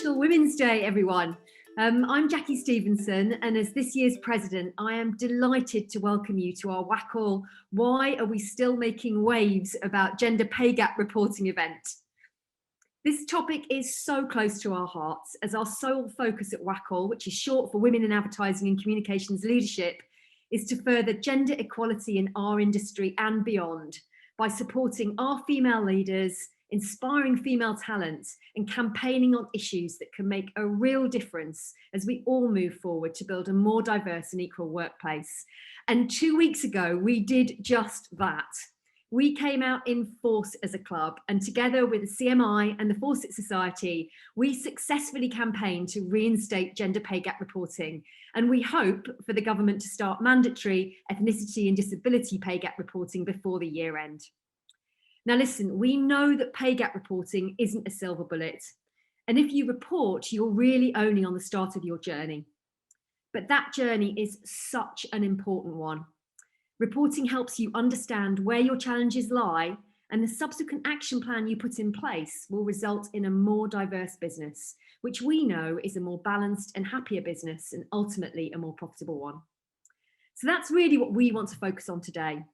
International Women's Day, everyone. I'm Jackie Stevenson, and as this year's president, I am delighted to welcome you to our WACL Why Are We Still Making Waves About Gender Pay Gap Reporting event. This topic is so close to our hearts, as our sole focus at WACL, which is short for Women in Advertising and Communications Leadership, is to further gender equality in our industry and beyond by supporting our female leaders, inspiring female talent, and campaigning on issues that can make a real difference as we all move forward to build a more diverse and equal workplace. And 2 weeks ago, we did just that. We came out in force as a club, and together with the CMI and the Fawcett Society, we successfully campaigned to reinstate gender pay gap reporting. And we hope for the government to start mandatory ethnicity and disability pay gap reporting before the year end. Now listen, we know that pay gap reporting isn't a silver bullet. And if you report, you're really only on the start of your journey. But that journey is such an important one. Reporting helps you understand where your challenges lie, and the subsequent action plan you put in place will result in a more diverse business, which we know is a more balanced and happier business, and ultimately a more profitable one. So that's really what we want to focus on today.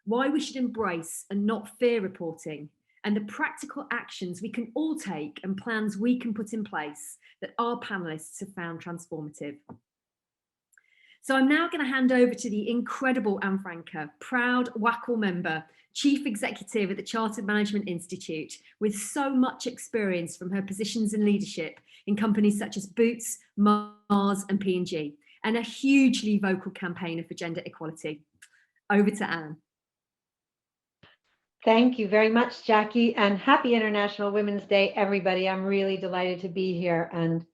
Why we should embrace and not fear reporting, and the practical actions we can all take and plans we can put in place that our panelists have found transformative. So I'm now going to hand over to the incredible Anne Franca, proud WACL member, Chief Executive at the Chartered Management Institute, with so much experience from her positions in leadership in companies such as Boots, Mars and P&G, and a hugely vocal campaigner for gender equality. Over to Anne. Thank you very much, Jackie, and happy International Women's Day, everybody. I'm really delighted to be here and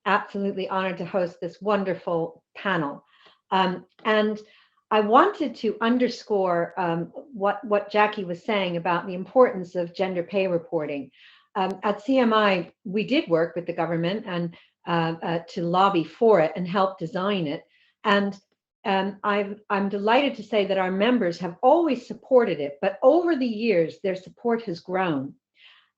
absolutely honored to host this wonderful panel. And I wanted to underscore what Jackie was saying about the importance of gender pay reporting. At CMI, we did work with the government and to lobby for it and help design it. And I'm delighted to say that our members have always supported it, but over the years, their support has grown.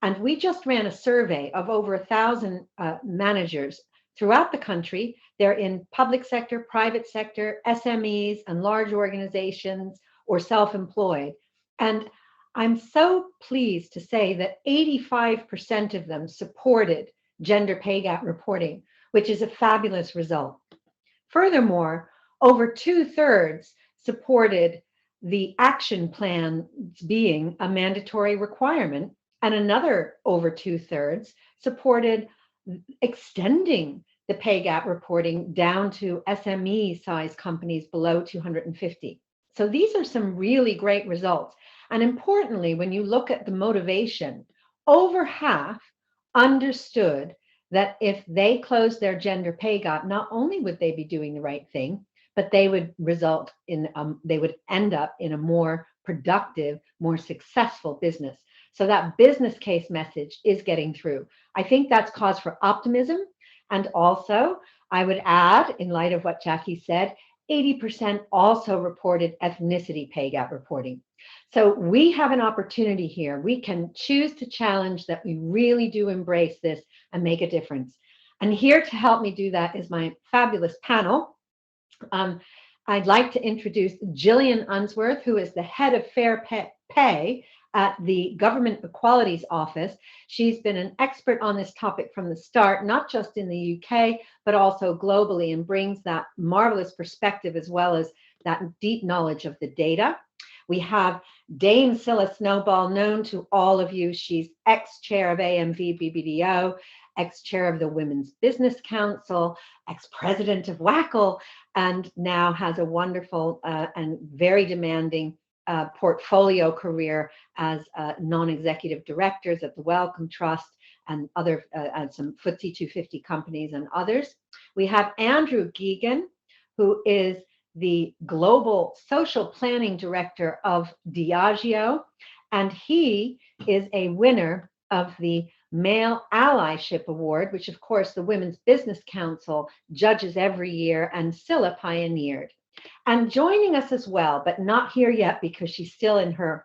And we just ran a survey of over 1,000 managers throughout the country. They're in public sector, private sector, SMEs, and large organizations or self-employed. And I'm so pleased to say that 85% of them supported gender pay gap reporting, which is a fabulous result. Furthermore, over 2/3 supported the action plan being a mandatory requirement, and another over 2/3 supported extending the pay gap reporting down to SME size companies below 250. So these are some really great results. And importantly, when you look at the motivation, over half understood that if they closed their gender pay gap, not only would they be doing the right thing, but they would result in, they would end up in a more productive, more successful business. So that business case message is getting through. I think that's cause for optimism. And also, I would add, in light of what Jackie said, 80% also reported ethnicity pay gap reporting. So we have an opportunity here. We can choose to challenge that we really do embrace this and make a difference. And here to help me do that is my fabulous panel. I'd like to introduce Gillian Unsworth, who is the head of fair pay at the Government Equalities Office. She's been an expert on this topic from the start, not just in the UK, but also globally, and brings that marvelous perspective as well as that deep knowledge of the data. We have Dame Scilla Snowball, known to all of you. She's ex-chair of AMV BBDO, ex-chair of the Women's Business Council, ex-president of WACL, and now has a wonderful and very demanding portfolio career as non-executive directors at the Wellcome Trust and other some FTSE 250 companies and others. We have Andrew Geoghegan, who is the Global Social Planning Director of Diageo, and he is a winner of the Male Allyship Award, which of course the Women's Business Council judges every year, and Scilla pioneered. And joining us as well, but not here yet because she's still in her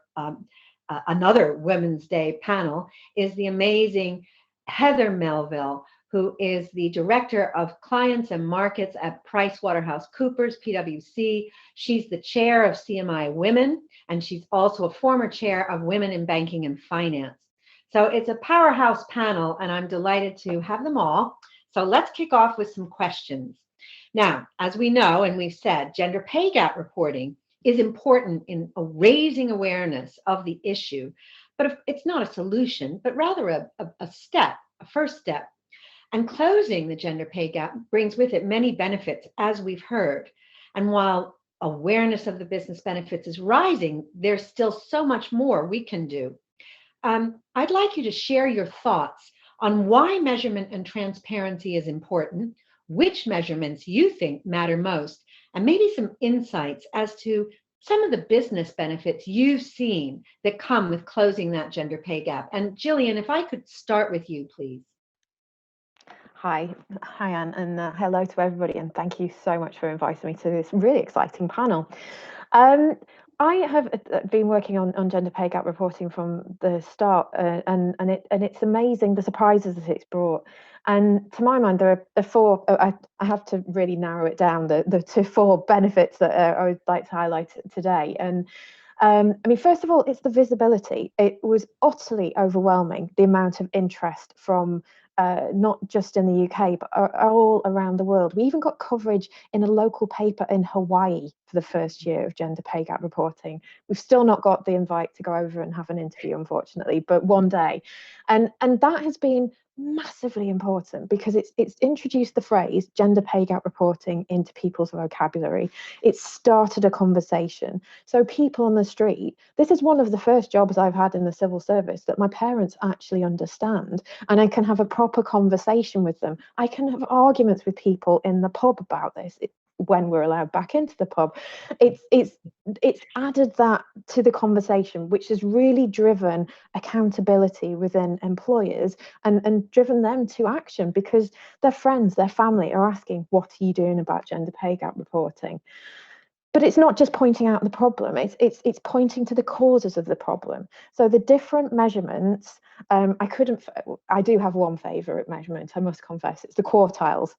another Women's Day panel, is the amazing Heather Melville, who is the Director of Clients and Markets at PricewaterhouseCoopers, PwC. She's the chair of CMI Women, and she's also a former chair of Women in Banking and Finance. So it's a powerhouse panel, and I'm delighted to have them all. So let's kick off with some questions. Now, as we know, and we've said, gender pay gap reporting is important in raising awareness of the issue, but it's not a solution, but rather a step, a first step. And closing the gender pay gap brings with it many benefits, as we've heard. And while awareness of the business benefits is rising, there's still so much more we can do. I'd like you to share your thoughts on why measurement and transparency is important, which measurements you think matter most, and maybe some insights as to some of the business benefits you've seen that come with closing that gender pay gap. And Gillian, if I could start with you, please. Hi, Anne, and hello to everybody, and thank you so much for inviting me to this really exciting panel. I have been working on gender pay gap reporting from the start, and it's amazing the surprises that it's brought. And to my mind, there are four. I have to really narrow it down. The four benefits that I would like to highlight today. And I mean, first of all, it's the visibility. It was utterly overwhelming, the amount of interest from not just in the UK, but all around the world. We even got coverage in a local paper in Hawaii for the first year of gender pay gap reporting. We've still not got the invite to go over and have an interview, unfortunately, but one day. And that has been massively important because it's introduced the phrase gender pay gap reporting into people's vocabulary. It's started a conversation. So people on the street, this is one of the first jobs I've had in the civil service that my parents actually understand, and I can have a proper conversation with them. I can have arguments with people in the pub about this. When we're allowed back into the pub, it's added that to the conversation, which has really driven accountability within employers and driven them to action, because their friends, their family are asking, what are you doing about gender pay gap reporting? But it's not just pointing out the problem, it's pointing to the causes of the problem. So the different measurements, I do have one favourite measurement, I must confess, it's the quartiles,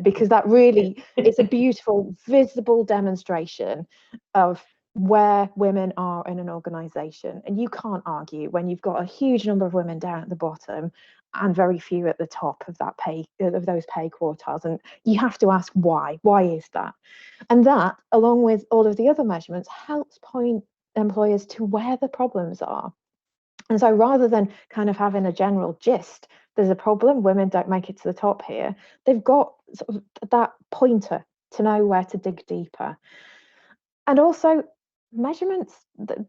because that really, it's a beautiful, visible demonstration of where women are in an organisation. And you can't argue when you've got a huge number of women down at the bottom and very few at the top of that those pay quartiles. And you have to ask why. Why is that? And that, along with all of the other measurements, helps point employers to where the problems are. And so rather than kind of having a general gist, there's a problem, women don't make it to the top here, they've got sort of that pointer to know where to dig deeper. And also, measurements,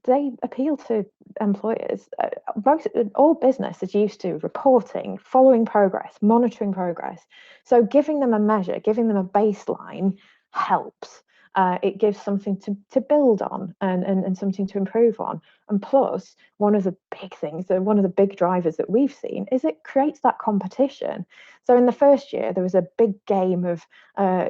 they appeal to employers. All business is used to reporting, following progress, monitoring progress. So giving them a measure, giving them a baseline helps. It gives something to build on and something to improve on. And plus, one of the big things, one of the big drivers that we've seen is it creates that competition. So in the first year, there was a big game of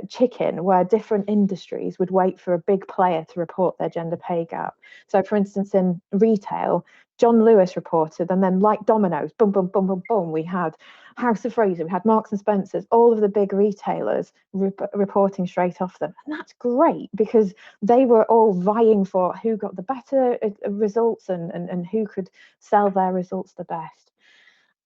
chicken where different industries would wait for a big player to report their gender pay gap. So for instance, in retail, John Lewis reported, and then like dominoes, boom, boom, boom, boom, boom, we had House of Fraser, we had Marks and Spencer's, all of the big retailers reporting straight off them. And that's great because they were all vying for who got the better results and who could sell their results the best.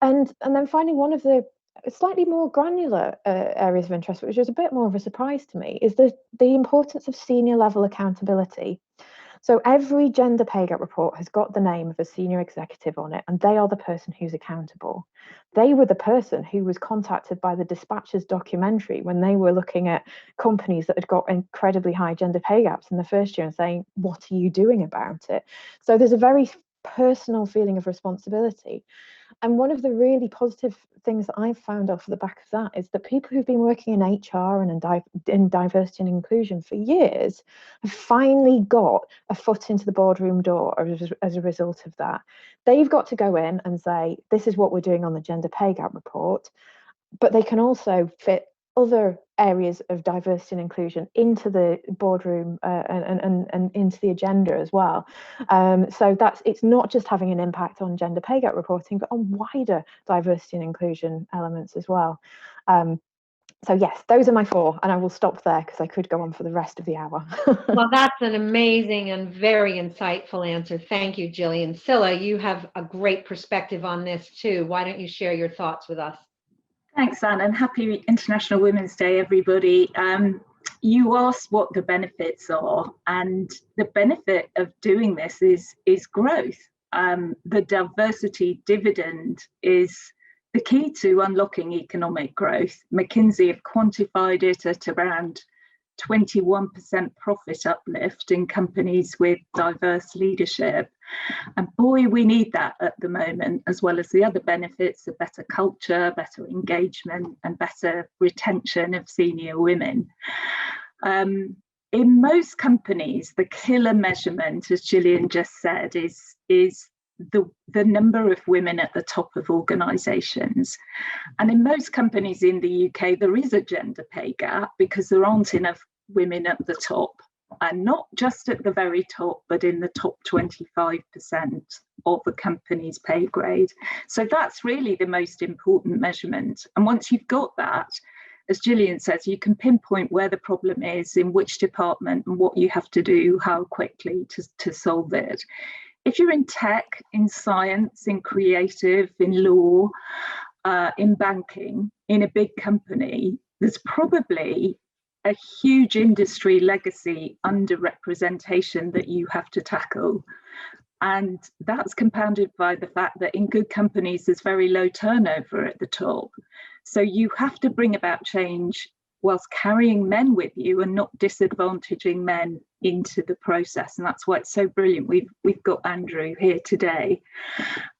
And then finding one of the slightly more granular areas of interest, which was a bit more of a surprise to me, is the importance of senior level accountability. So every gender pay gap report has got the name of a senior executive on it, and they are the person who's accountable. They were the person who was contacted by the Dispatch's documentary when they were looking at companies that had got incredibly high gender pay gaps in the first year and saying, what are you doing about it? So there's a very personal feeling of responsibility. And one of the really positive things that I've found off the back of that is that people who've been working in HR and in diversity and inclusion for years have finally got a foot into the boardroom door as a result of that. They've got to go in and say, this is what we're doing on the gender pay gap report, but they can also fit other areas of diversity and inclusion into the boardroom and into the agenda as well. So it's not just having an impact on gender pay gap reporting, but on wider diversity and inclusion elements as well. So yes, those are my 4, and I will stop there because I could go on for the rest of the hour. Well, that's an amazing and very insightful answer. Thank you, Gillian. Scilla, you have a great perspective on this too. Why don't you share your thoughts with us? Thanks, Anne, and happy International Women's Day, everybody. You asked what the benefits are, and the benefit of doing this is growth. The diversity dividend is the key to unlocking economic growth. McKinsey have quantified it at around 21% profit uplift in companies with diverse leadership. And boy, we need that at the moment, as well as the other benefits of better culture, better engagement, and better retention of senior women. In most companies, the killer measurement, as Gillian just said, is the number of women at the top of organisations. And in most companies in the UK, there is a gender pay gap because there aren't enough women at the top, and not just at the very top, but in the top 25% of the company's pay grade. So that's really the most important measurement. And once you've got that, as Gillian says, you can pinpoint where the problem is, in which department, and what you have to do, how quickly to solve it. If you're in tech, in science, in creative, in law, in banking, in a big company, there's probably a huge industry legacy underrepresentation that you have to tackle. And that's compounded by the fact that in good companies, there's very low turnover at the top. So you have to bring about change whilst carrying men with you and not disadvantaging men into the process. And that's why it's so brilliant we've got Andrew here today.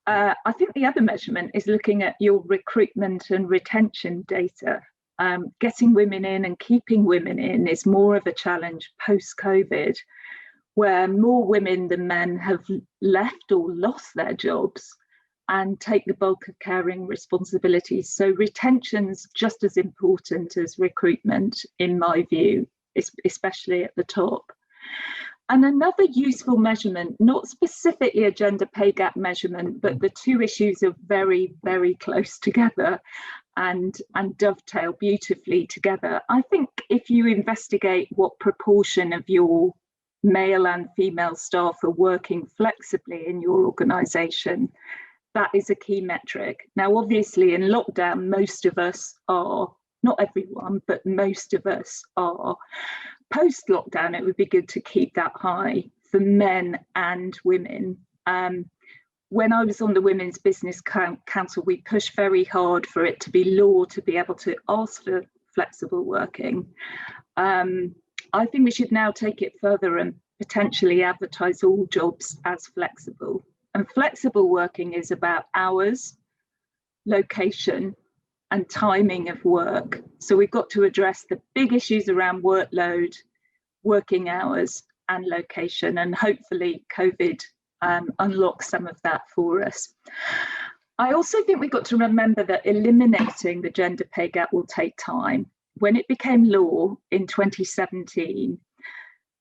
I think the other measurement is looking at your recruitment and retention data. Getting women in and keeping women in is more of a challenge post-COVID, where more women than men have left or lost their jobs and take the bulk of caring responsibilities. So retention's just as important as recruitment, in my view, especially at the top. And another useful measurement, not specifically a gender pay gap measurement, but the two issues are very, very close together and dovetail beautifully together. I think if you investigate what proportion of your male and female staff are working flexibly in your organisation, that is a key metric. Now, obviously, in lockdown, most of us are, not everyone, but most of us are. Post-lockdown, it would be good to keep that high for men and women. When I was on the Women's Business Council, we pushed very hard for it to be law to be able to ask for flexible working. I think we should now take it further and potentially advertise all jobs as flexible. And flexible working is about hours, location, and timing of work. So we've got to address the big issues around workload, working hours, and location, and hopefully COVID unlocks some of that for us. I also think we've got to remember that eliminating the gender pay gap will take time. When it became law in 2017,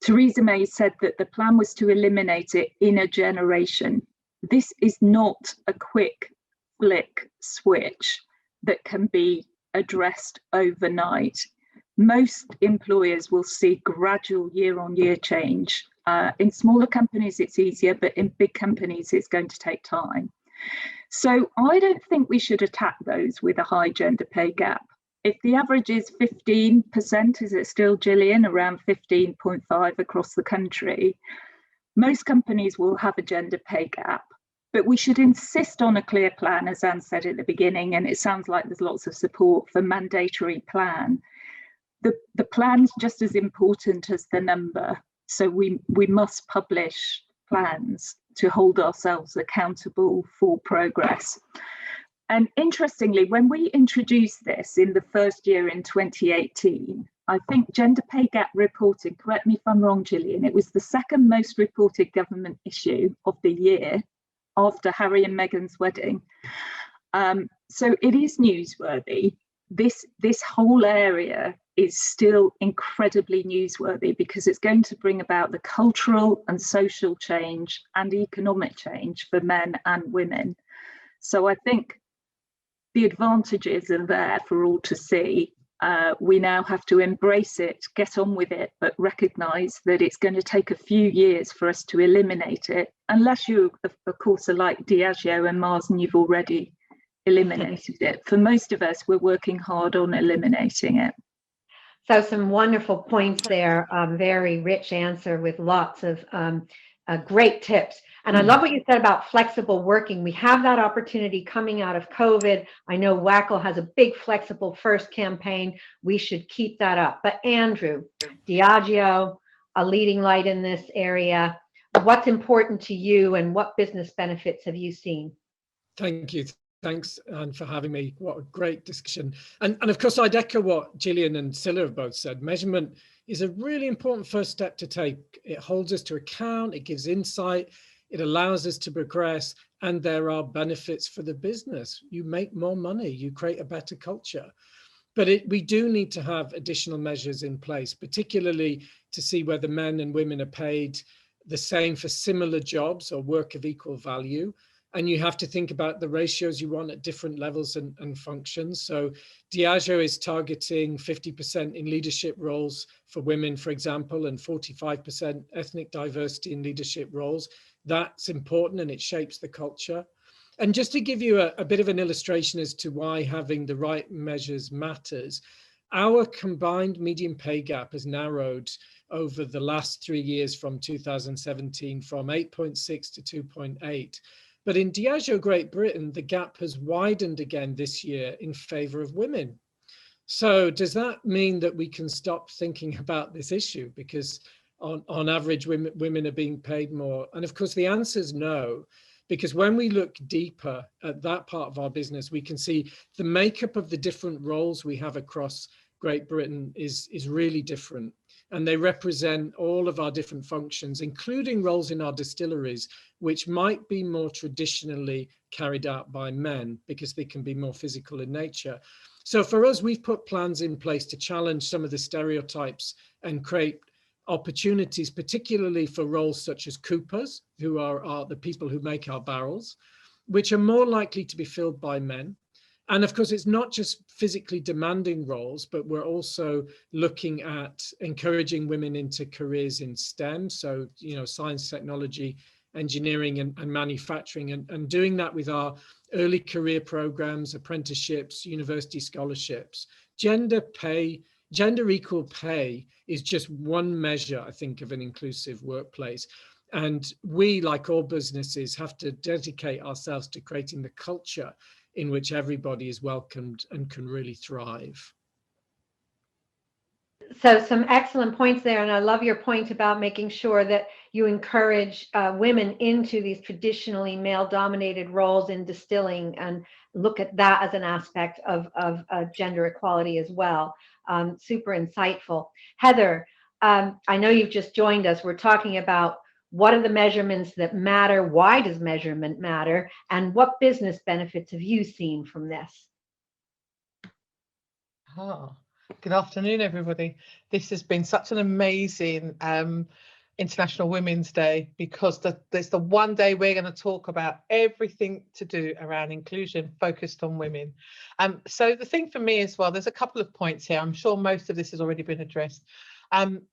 Theresa May said that the plan was to eliminate it in a generation. This is not a quick flick switch that can be addressed overnight. Most employers will see gradual year-on-year change. In smaller companies, it's easier, but in big companies, it's going to take time. So I don't think we should attack those with a high gender pay gap. If the average is 15%, is it still, Gillian, around 15.5 across the country, most companies will have a gender pay gap. But we should insist on a clear plan, as Anne said at the beginning, and it sounds like there's lots of support for mandatory plan. The plan's just as important as the number. So we must publish plans to hold ourselves accountable for progress. And interestingly, when we introduced this in the first year in 2018, I think gender pay gap reporting, correct me if I'm wrong, Gillian, it was the second most reported government issue of the year after Harry and Meghan's wedding. So it is newsworthy. this whole area is still incredibly newsworthy, because it's going to bring about the cultural and social change and economic change for men and women. So I think the advantages are there for all to see. We now have to embrace it, get on with it, but recognise that it's going to take a few years for us to eliminate it, unless you, of course, are like Diageo and Mars and you've already eliminated it. For most of us, we're working hard on eliminating it. So some wonderful points there. Very rich answer with lots of great tips. And I love what you said about flexible working. We have that opportunity coming out of COVID. I know WACL has a big Flexible First campaign. We should keep that up. But Andrew, Diageo, a leading light in this area. What's important to you and what business benefits have you seen? Thank you. Thanks, Anne, for having me. What a great discussion. And of course, I'd echo what Gillian and Scilla have both said. Measurement is a really important first step to take. It holds us to account, it gives insight, it allows us to progress, and there are benefits for the business. You make more money, you create a better culture. But we do need to have additional measures in place, particularly to see whether men and women are paid the same for similar jobs or work of equal value. And you have to think about the ratios you want at different levels and functions. So Diageo is targeting 50% in leadership roles for women, for example, and 45% ethnic diversity in leadership roles. That's important, and it shapes the culture. And just to give you a bit of an illustration as to why having the right measures matters, our combined median pay gap has narrowed over the last 3 years from 2017 from 8.6 to 2.8. But in Diageo Great Britain, the gap has widened again this year in favor of women. So does that mean that we can stop thinking about this issue? Because on average, women are being paid more. And of course, the answer is no, because when we look deeper at that part of our business, we can see the makeup of the different roles we have across Great Britain is really different. And they represent all of our different functions, including roles in our distilleries, which might be more traditionally carried out by men because they can be more physical in nature. So for us, we've put plans in place to challenge some of the stereotypes and create opportunities, particularly for roles such as coopers, who are the people who make our barrels, which are more likely to be filled by men. And of course, it's not just physically demanding roles, but we're also looking at encouraging women into careers in STEM. So, science, technology, engineering, and manufacturing, and doing that with our early career programs, apprenticeships, university scholarships. Gender equal pay is just one measure, I think, of an inclusive workplace. And we, like all businesses, have to dedicate ourselves to creating the culture in which everybody is welcomed and can really thrive. So some excellent points there. And I love your point about making sure that you encourage women into these traditionally male-dominated roles in distilling and look at that as an aspect of gender equality as well. Super insightful. Heather, I know you've just joined us. We're talking about what are the measurements that matter? Why does measurement matter? And what business benefits have you seen from this? Good afternoon, everybody. This has been such an amazing International Women's Day, because there's the one day we're going to talk about everything to do around inclusion focused on women. So the thing for me as well, there's a couple of points here. I'm sure most of this has already been addressed.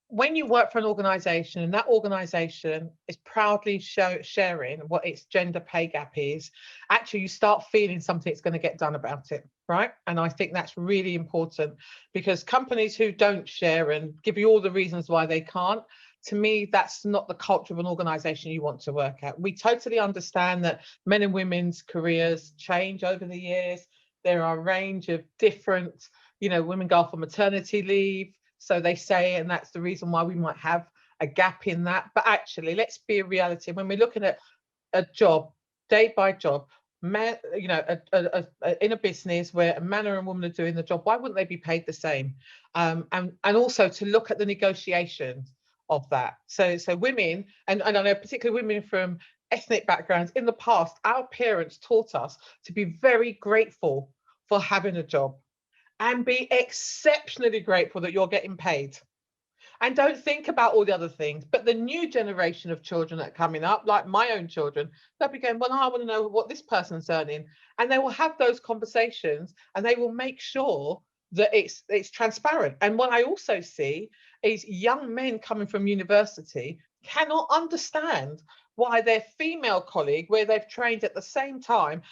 When you work for an organisation and that organisation is proudly sharing what its gender pay gap is, actually you start feeling something's going to get done about it, right? And I think that's really important, because companies who don't share and give you all the reasons why they can't, to me, that's not the culture of an organisation you want to work at. We totally understand that men and women's careers change over the years. There are a range of different, women go off on maternity leave, so they say, and that's the reason why we might have a gap in that. But actually, let's be a reality. When we're looking at a job, day by job, in a business where a man or a woman are doing the job, why wouldn't they be paid the same? And also to look at the negotiations of that. So women, and I know particularly women from ethnic backgrounds, in the past, our parents taught us to be very grateful for having a job. and be exceptionally grateful that you're getting paid. And don't think about all the other things. But the new generation of children that are coming up, like my own children, they'll be going, well, I want to know what this person's earning. And they will have those conversations, and they will make sure that it's transparent. And what I also see is young men coming from university cannot understand why their female colleague, where they've trained at the same time,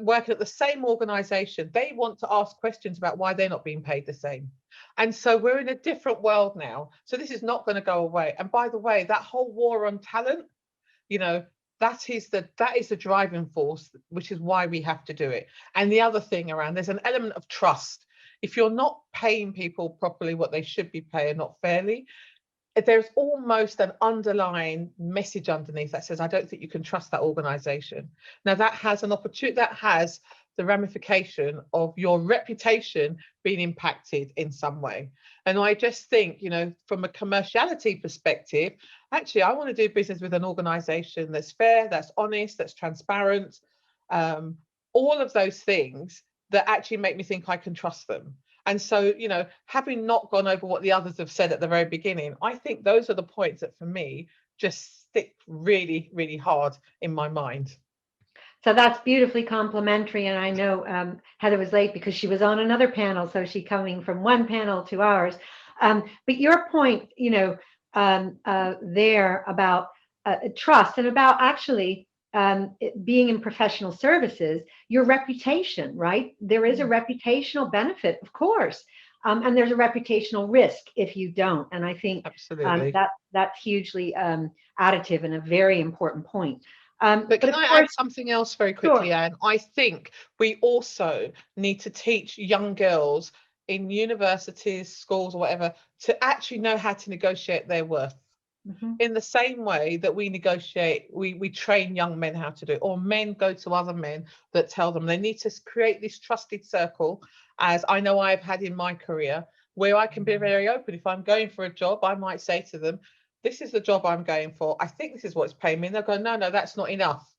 working at the same organization, they want to ask questions about why they're not being paid the same. And so we're in a different world now. So this is not going to go away. And by the way, that whole war on talent, you know, that is the driving force, which is why we have to do it. And the other thing around, there's an element of trust. If you're not paying people properly what they should be paying, not fairly, there's almost an underlying message underneath that says, I don't think you can trust that organization. Now that has an opportunity, that has the ramification of your reputation being impacted in some way. And I just think, you know, from a commerciality perspective, actually, I want to do business with an organization that's fair, that's honest, that's transparent, all of those things that actually make me think I can trust them. And so, you know, having not gone over what the others have said at the very beginning, I think those are the points that for me just stick really, really hard in my mind. So that's beautifully complimentary. And I know Heather was late because she was on another panel. So she's coming from one panel to ours. But your point, you know, there about trust and about actually being in professional services, your reputation, right? There is a reputational benefit, of course. And there's a reputational risk if you don't. And I think that's hugely additive and a very important point. But can I add something else very quickly, Anne? I think we also need to teach young girls in universities, schools, or whatever, to actually know how to negotiate their worth. In the same way that we negotiate, we train young men how to do it, or men go to other men that tell them they need to create this trusted circle, as I know I've had in my career, where I can be very open. If I'm going for a job, I might say to them, this is the job I'm going for. I think this is what's paying me. And they'll go, no, that's not enough.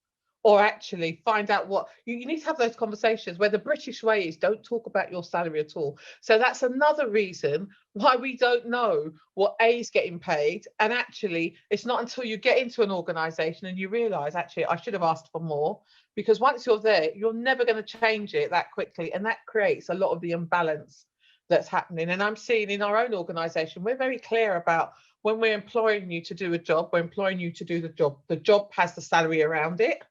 Or actually find out what you need to have those conversations where the British way is don't talk about your salary at all. So that's another reason why we don't know what A is getting paid. And actually, it's not until you get into an organization and you realize, actually, I should have asked for more, because once you're there, you're never going to change it that quickly. And that creates a lot of the imbalance that's happening. And I'm seeing in our own organization, we're very clear about when we're employing you to do a job, we're employing you to do the job. The job has the salary around it.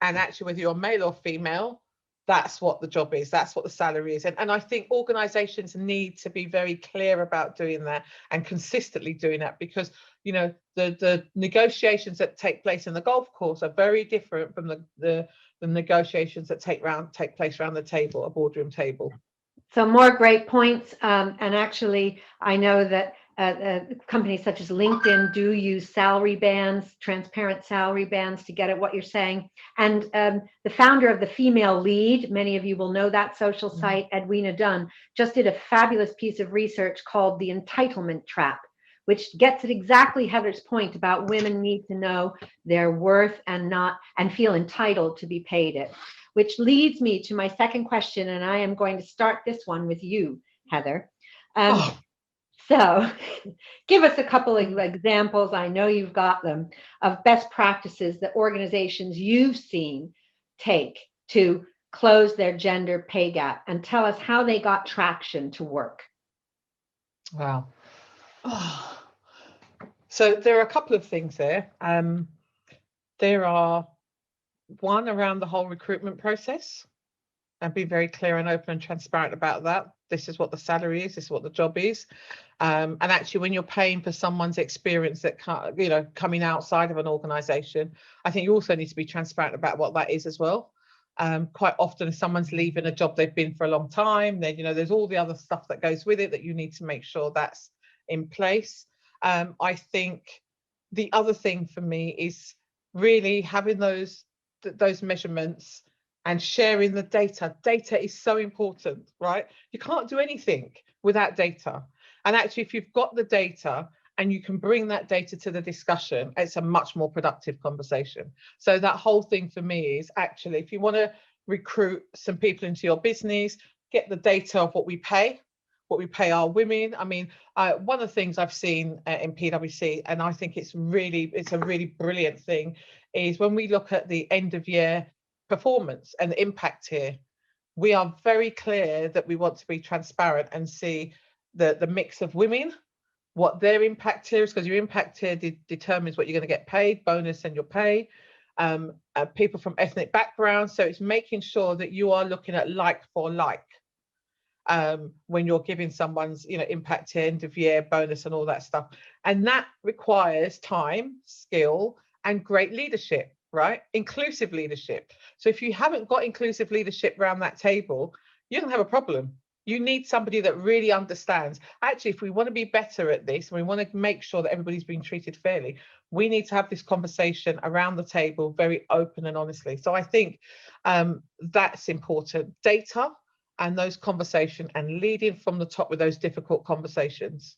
And actually, whether you're male or female, that's what the job is. That's what the salary is. And I think organizations need to be very clear about doing that and consistently doing that, because, you know, the negotiations that take place in the golf course are very different from the negotiations that take place around the table, a boardroom table. So more great points. And actually, I know that companies such as LinkedIn do use salary bands, transparent salary bands, to get at what you're saying. And the founder of the Female Lead, many of you will know that social site, Edwina Dunn, just did a fabulous piece of research called The Entitlement Trap, which gets at exactly Heather's point about women need to know their worth and feel entitled to be paid it. Which leads me to my second question, and I am going to start this one with you, Heather. So give us a couple of examples, I know you've got them, of best practices that organizations you've seen take to close their gender pay gap, and tell us how they got traction to work. Wow. So there are a couple of things there. There are one around the whole recruitment process, and be very clear and open and transparent about that. This is what the salary is, this is what the job is. And actually, when you're paying for someone's experience that, you know, coming outside of an organization, I think you also need to be transparent about what that is as well. Quite often, if someone's leaving a job they've been for a long time, then, you know, there's all the other stuff that goes with it that you need to make sure that's in place. I think the other thing for me is really having those measurements and sharing the data. Data is so important, right? You can't do anything without data. And actually, if you've got the data and you can bring that data to the discussion, it's a much more productive conversation. So that whole thing for me is actually, if you want to recruit some people into your business, get the data of what we pay our women. I mean, one of the things I've seen in PwC, and I think it's a really brilliant thing, is when we look at the end of year performance and the impact here, we are very clear that we want to be transparent and see the mix of women, what their impact here is, because your impact here determines what you're going to get paid, bonus and your pay. People from ethnic backgrounds. So it's making sure that you are looking at like for like when you're giving someone's, impact here, end of year bonus and all that stuff. And that requires time, skill, and great leadership, right? Inclusive leadership. So if you haven't got inclusive leadership around that table, you're going to have a problem. You need somebody that really understands. Actually, if we want to be better at this, and we want to make sure that everybody's being treated fairly, we need to have this conversation around the table very open and honestly. So I think that's important. Data and those conversations, and leading from the top with those difficult conversations.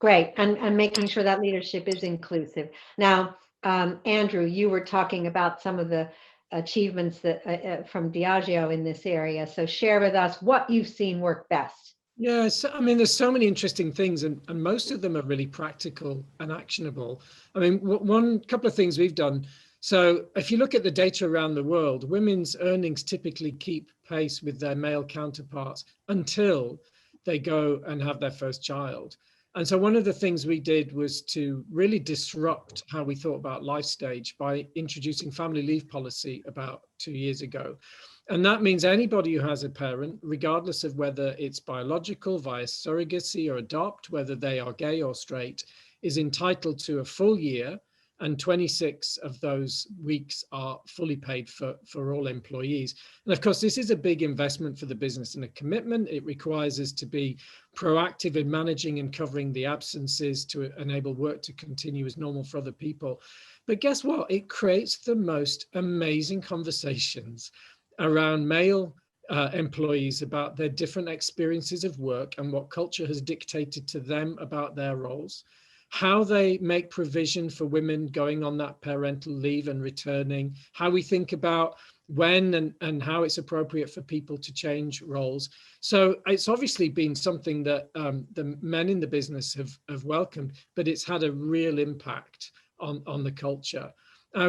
Great, and making sure that leadership is inclusive. Now, Andrew, you were talking about some of the achievements that from Diageo in this area. So share with us what you've seen work best. Yeah, so, I mean, there's so many interesting things, and most of them are really practical and actionable. I mean, one couple of things we've done. So if you look at the data around the world, women's earnings typically keep pace with their male counterparts until they go and have their first child. And so one of the things we did was to really disrupt how we thought about life stage by introducing family leave policy about 2 years ago. And that means anybody who has a parent, regardless of whether it's biological, via surrogacy or adopt, whether they are gay or straight, is entitled to a full year, and 26 of those weeks are fully paid for all employees. And of course, this is a big investment for the business and a commitment. It requires us to be proactive in managing and covering the absences to enable work to continue as normal for other people. But guess what? It creates the most amazing conversations around male employees about their different experiences of work and what culture has dictated to them about their roles, how they make provision for women going on that parental leave and returning, how we think about when and how it's appropriate for people to change roles. So it's obviously been something that the men in the business have welcomed, but it's had a real impact on the culture.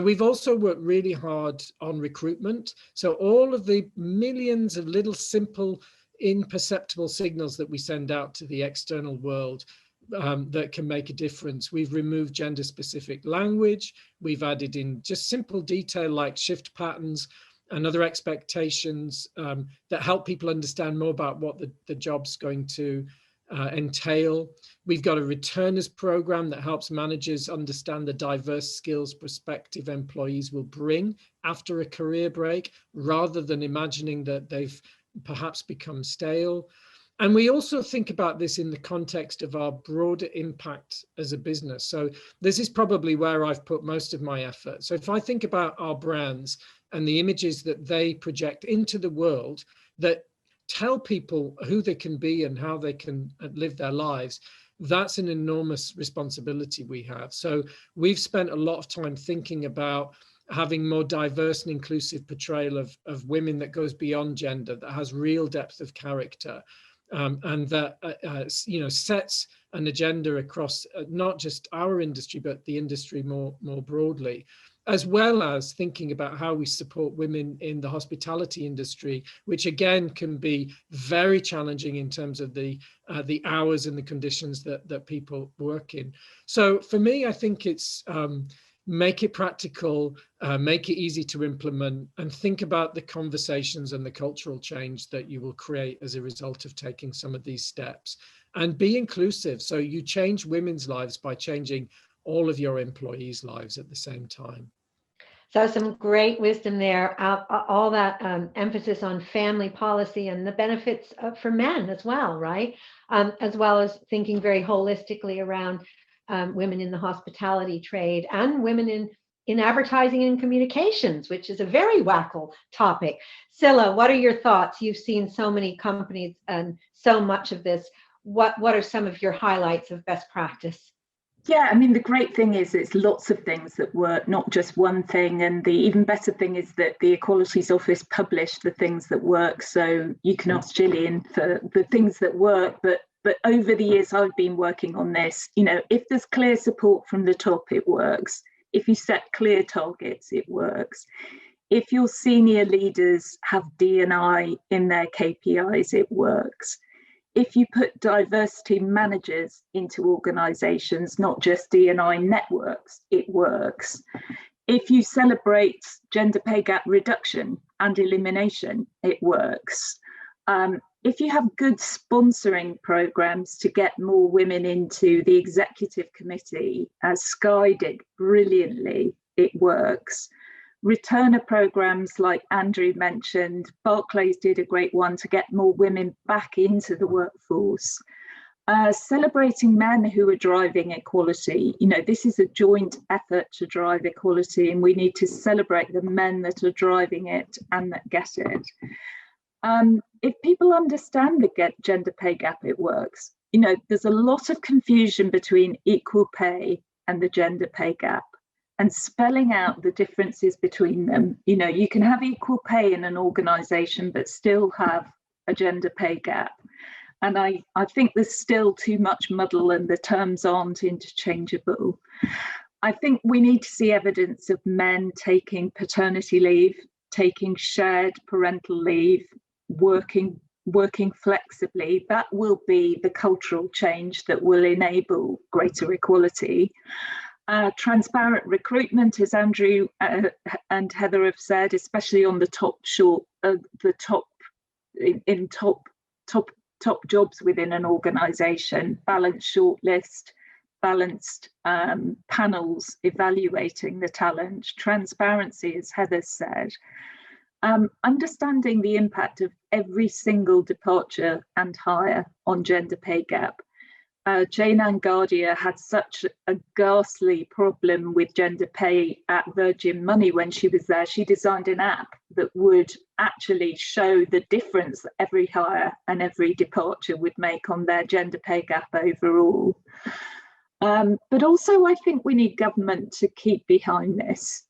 We've also worked really hard on recruitment. So all of the millions of little simple imperceptible signals that we send out to the external world that can make a difference. We've removed gender specific language. We've added in just simple detail like shift patterns and other expectations that help people understand more about what the job's going to entail. We've got a returners program that helps managers understand the diverse skills prospective employees will bring after a career break, rather than imagining that they've perhaps become stale. And we also think about this in the context of our broader impact as a business. So this is probably where I've put most of my effort. So if I think about our brands and the images that they project into the world that tell people who they can be and how they can live their lives, that's an enormous responsibility we have. So we've spent a lot of time thinking about having more diverse and inclusive portrayal of women that goes beyond gender, that has real depth of character. And that sets an agenda across not just our industry, but the industry more broadly, as well as thinking about how we support women in the hospitality industry, which again can be very challenging in terms of the hours and the conditions that people work in. So for me, I think it's make it practical, make it easy to implement, and think about the conversations and the cultural change that you will create as a result of taking some of these steps. And be inclusive. So you change women's lives by changing all of your employees' lives at the same time. So some great wisdom there, all that emphasis on family policy and the benefits for men as well, right? As well as thinking very holistically around women in the hospitality trade and women in advertising and communications, which is a very WACL topic. Scilla, what are your thoughts? You've seen so many companies and so much of this. What are some of your highlights of best practice? Yeah, I mean, the great thing is it's lots of things that work, not just one thing. And the even better thing is that the Equalities Office published the things that work. So you can ask Gillian for the things that work. But over the years I've been working on this, you know, if there's clear support from the top, it works. If you set clear targets, it works. If your senior leaders have D&I in their KPIs, it works. If you put diversity managers into organizations, not just D&I networks, it works. If you celebrate gender pay gap reduction and elimination, it works. If you have good sponsoring programs to get more women into the executive committee, as Sky did brilliantly, it works. Returner programs like Andrew mentioned, Barclays did a great one to get more women back into the workforce. Celebrating men who are driving equality. You know, this is a joint effort to drive equality, and we need to celebrate the men that are driving it and that get it. If people understand the gender pay gap, it works. You know, there's a lot of confusion between equal pay and the gender pay gap, and spelling out the differences between them. You know, you can have equal pay in an organization, but still have a gender pay gap. And I think there's still too much muddle and the terms aren't interchangeable. I think we need to see evidence of men taking paternity leave, taking shared parental leave, working flexibly. That will be the cultural change that will enable greater equality. Transparent recruitment, as Andrew and Heather have said, especially on the top jobs within an organisation, balanced shortlist, balanced panels evaluating the talent, transparency, as Heather said, understanding the impact of every single departure and hire on gender pay gap. Jane Angardia had such a ghastly problem with gender pay at Virgin Money when she was there. She designed an app that would actually show the difference that every hire and every departure would make on their gender pay gap overall. But also, I think we need government to keep behind this.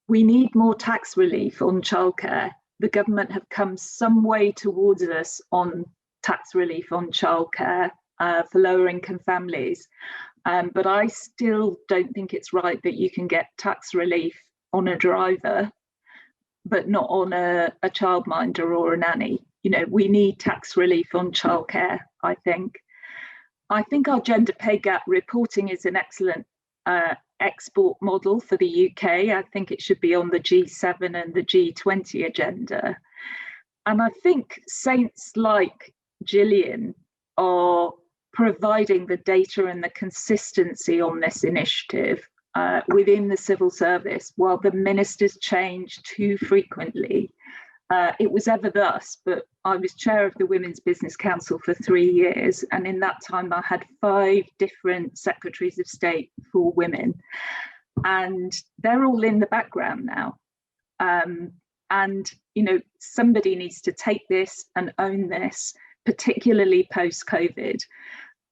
We need more tax relief on childcare. The government have come some way towards us on tax relief on childcare. For lower income families. But I still don't think it's right that you can get tax relief on a driver, but not on a childminder or a nanny. You know, we need tax relief on childcare, I think. I think our gender pay gap reporting is an excellent export model for the UK. I think it should be on the G7 and the G20 agenda. And I think saints like Gillian are providing the data and the consistency on this initiative within the civil service, while the ministers change too frequently. It was ever thus, but I was chair of the Women's Business Council for 3 years, and in that time I had 5 different secretaries of state for women, and they're all in the background now. And you know, somebody needs to take this and own this, particularly post-COVID.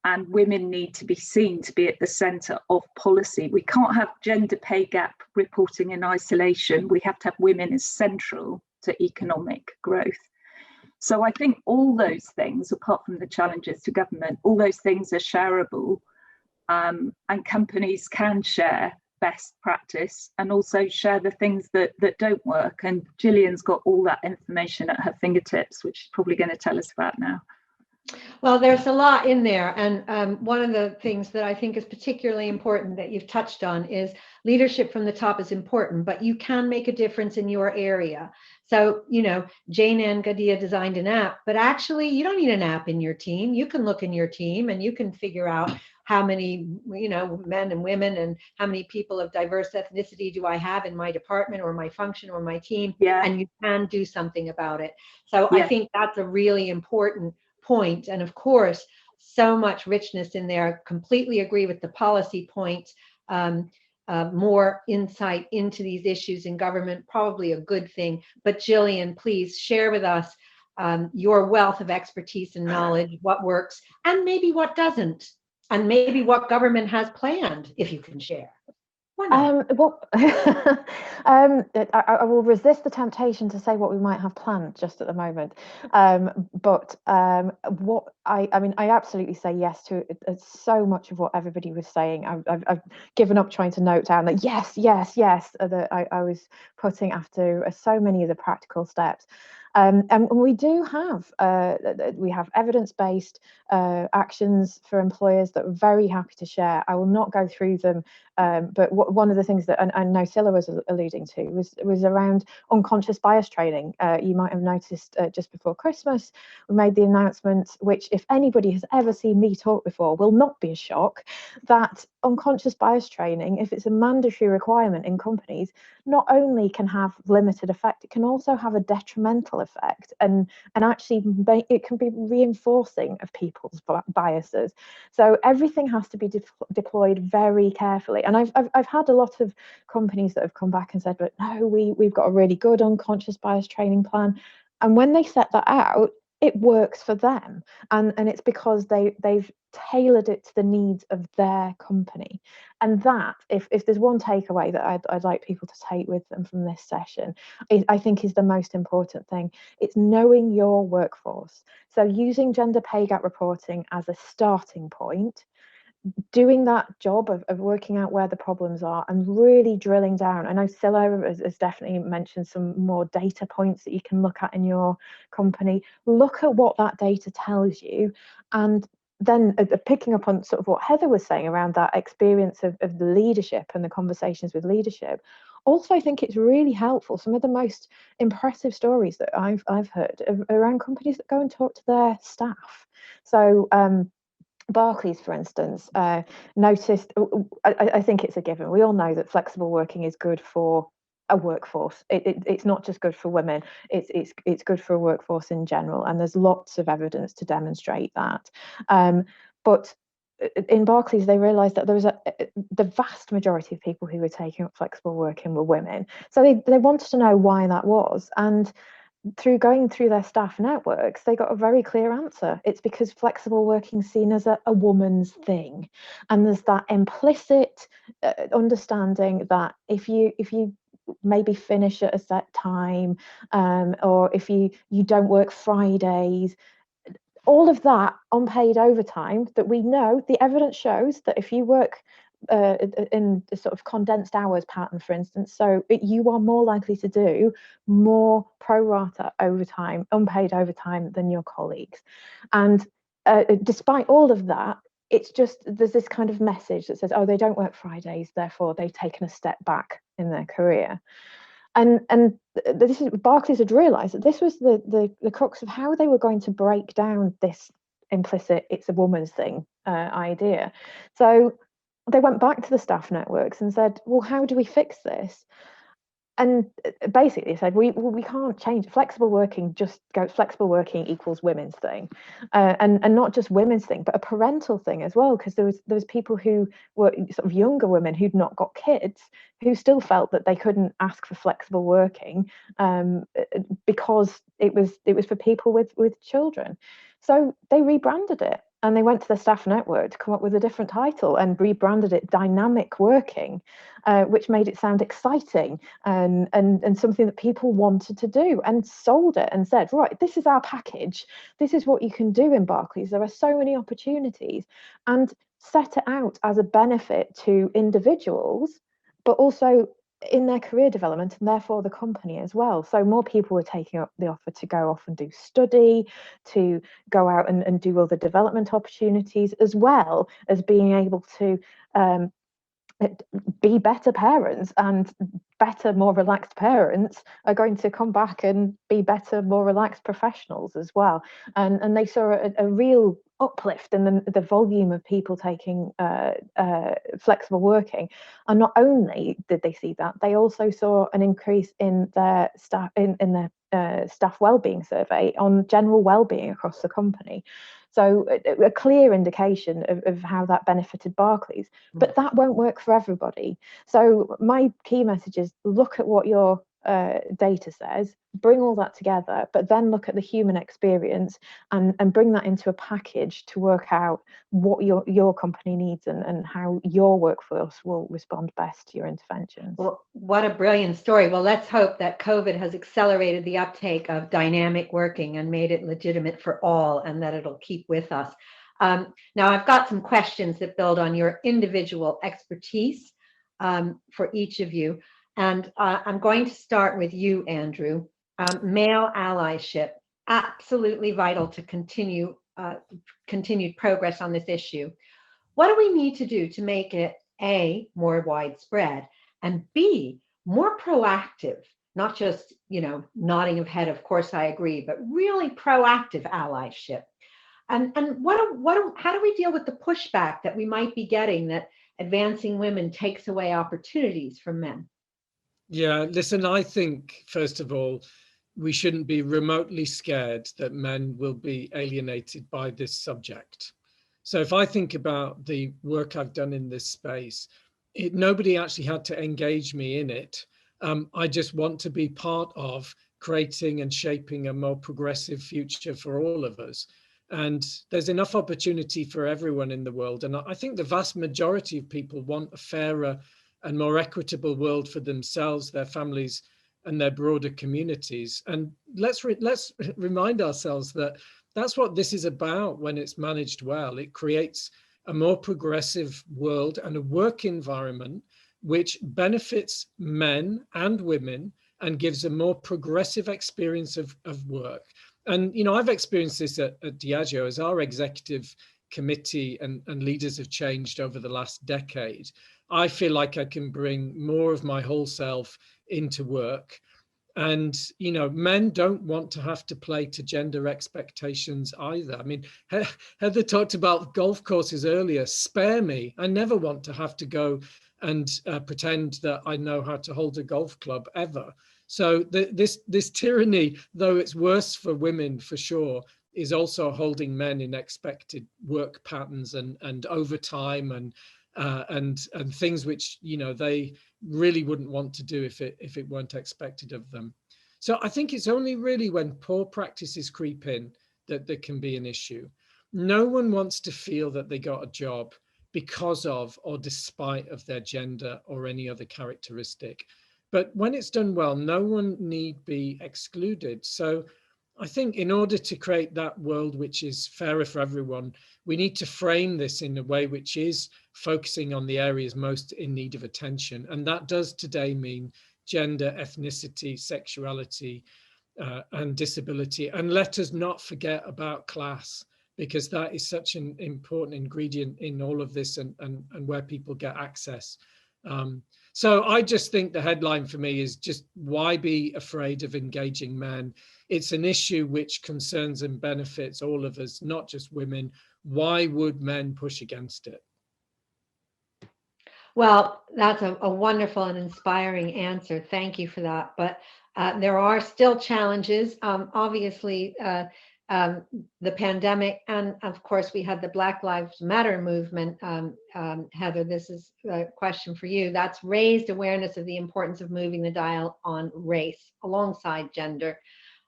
And women need to be seen to be at the centre of policy. We can't have gender pay gap reporting in isolation. We have to have women as central to economic growth. So I think all those things, apart from the challenges to government, all those things are shareable, and companies can share best practice and also share the things that don't work. And Gillian's got all that information at her fingertips, which she's probably going to tell us about now. Well, there's a lot in there. And one of the things that I think is particularly important that you've touched on is leadership from the top is important, but you can make a difference in your area. So, you know, Jane Angardia designed an app, but actually you don't need an app in your team. You can look in your team and you can figure out how many, you know, men and women and how many people of diverse ethnicity do I have in my department or my function or my team. Yeah. And you can do something about it. So Yeah. I think that's a really important point. And of course, so much richness in there. Completely agree with the policy point. More insight into these issues in government, probably a good thing. But Gillian, please share with us your wealth of expertise and knowledge, what works and maybe what doesn't. And maybe what government has planned, if you can share. Why not? Well, I will resist the temptation to say what we might have planned just at the moment. But what I mean, I absolutely say yes to so much of what everybody was saying. I've given up trying to note down that yes, yes, yes, that I was putting after so many of the practical steps. And we do have evidence-based actions for employers that we're very happy to share. I will not go through them, but one of the things that I know Scilla was alluding to was around unconscious bias training. You might have noticed just before Christmas, we made the announcement, which if anybody has ever seen me talk before, will not be a shock, that unconscious bias training, if it's a mandatory requirement in companies, not only can have limited effect, it can also have a detrimental effect, and actually it can be reinforcing of people's biases. So everything has to be deployed very carefully. And I've had a lot of companies that have come back and said, but no, we've got a really good unconscious bias training plan. And when they set that out, it works for them, and it's because they've tailored it to the needs of their company. And that, if there's one takeaway that I'd like people to take with them from this session, I think is the most important thing. It's knowing your workforce. So using gender pay gap reporting as a starting point, doing that job of working out where the problems are and really drilling down. I know Scilla has definitely mentioned some more data points that you can look at in your company. Look at what that data tells you, and then picking up on sort of what Heather was saying around that experience of the leadership and the conversations with leadership. Also, I think it's really helpful. Some of the most impressive stories that I've heard around companies that go and talk to their staff. So Barclays, for instance, noticed, I think it's a given, we all know that flexible working is good for a workforce. It's not just good for women, it's good for a workforce in general, and there's lots of evidence to demonstrate that. But in Barclays, they realised that there was the vast majority of people who were taking up flexible working were women. So they wanted to know why that was, and through going through their staff networks, they got a very clear answer. It's because flexible working is seen as a woman's thing, and there's that implicit understanding that if you maybe finish at a set time, or if you don't work Fridays, all of that unpaid overtime that we know, the evidence shows that if you work in the sort of condensed hours pattern, for instance, so you are more likely to do more pro rata overtime, unpaid overtime than your colleagues. And despite all of that, it's just, there's this kind of message that says, oh, they don't work Fridays, therefore they've taken a step back in their career. And this is, Barclays had realised that this was the crux of how they were going to break down this implicit "it's a woman's thing" idea. So they went back to the staff networks and said, well, how do we fix this? And basically said, we can't change flexible working. Just go flexible working equals women's thing, and not just women's thing, but a parental thing as well. Because there was people who were sort of younger women who'd not got kids who still felt that they couldn't ask for flexible working because it was for people with children. So they rebranded it. And they went to the staff network to come up with a different title and rebranded it dynamic working, which made it sound exciting and something that people wanted to do, and sold it and said, right, this is our package. This is what you can do in Barclays. There are so many opportunities, and set it out as a benefit to individuals, but also in their career development and therefore the company as well. So more people were taking up the offer to go off and do study, to go out and do other development opportunities, as well as being able to be better parents, and better, more relaxed parents are going to come back and be better, more relaxed professionals as well. And they saw a real uplift in the volume of people taking flexible working. And not only did they see that, they also saw an increase in their staff in their staff wellbeing survey on general wellbeing across the company. So a clear indication of how that benefited Barclays, but that won't work for everybody. So my key message is, look at what your data says, bring all that together, but then look at the human experience and bring that into a package to work out what your company needs and how your workforce will respond best to your interventions. Well, what a brilliant story. Well, let's hope that COVID has accelerated the uptake of dynamic working and made it legitimate for all, and that it'll keep with us. Now, I've got some questions that build on your individual expertise for each of you. And I'm going to start with you, Andrew. Male allyship, absolutely vital to continued progress on this issue. What do we need to do to make it A, more widespread, and B, more proactive, not just, nodding of head, of course I agree, but really proactive allyship? And how do we deal with the pushback that we might be getting that advancing women takes away opportunities from men? Yeah, listen, I think, first of all, we shouldn't be remotely scared that men will be alienated by this subject. So if I think about the work I've done in this space, nobody actually had to engage me in it. I just want to be part of creating and shaping a more progressive future for all of us. And there's enough opportunity for everyone in the world. And I think the vast majority of people want a fairer and more equitable world for themselves, their families, and their broader communities. And let's remind ourselves that that's what this is about when it's managed well. It creates a more progressive world and a work environment which benefits men and women and gives a more progressive experience of work. And, I've experienced this at Diageo as our executive committee and leaders have changed over the last decade. I feel like I can bring more of my whole self into work. And, men don't want to have to play to gender expectations either. I mean, Heather talked about golf courses earlier. Spare me. I never want to have to go and pretend that I know how to hold a golf club ever. So this tyranny, though it's worse for women for sure, is also holding men in expected work patterns and overtime and things which they really wouldn't want to do if it weren't expected of them. So I think it's only really when poor practices creep in that there can be an issue. No one wants to feel that they got a job because of or despite of their gender or any other characteristic. But when it's done well, no one need be excluded. So I think in order to create that world which is fairer for everyone, we need to frame this in a way which is focusing on the areas most in need of attention. And that does today mean gender, ethnicity, sexuality, and disability. And let us not forget about class, because that is such an important ingredient in all of this and where people get access. So I just think the headline for me is just, why be afraid of engaging men? It's an issue which concerns and benefits all of us, not just women. Why would men push against it? Well, that's a wonderful and inspiring answer. Thank you for that. But there are still challenges. Obviously, the pandemic, and of course, we had the Black Lives Matter movement. Heather, this is a question for you. That's raised awareness of the importance of moving the dial on race alongside gender.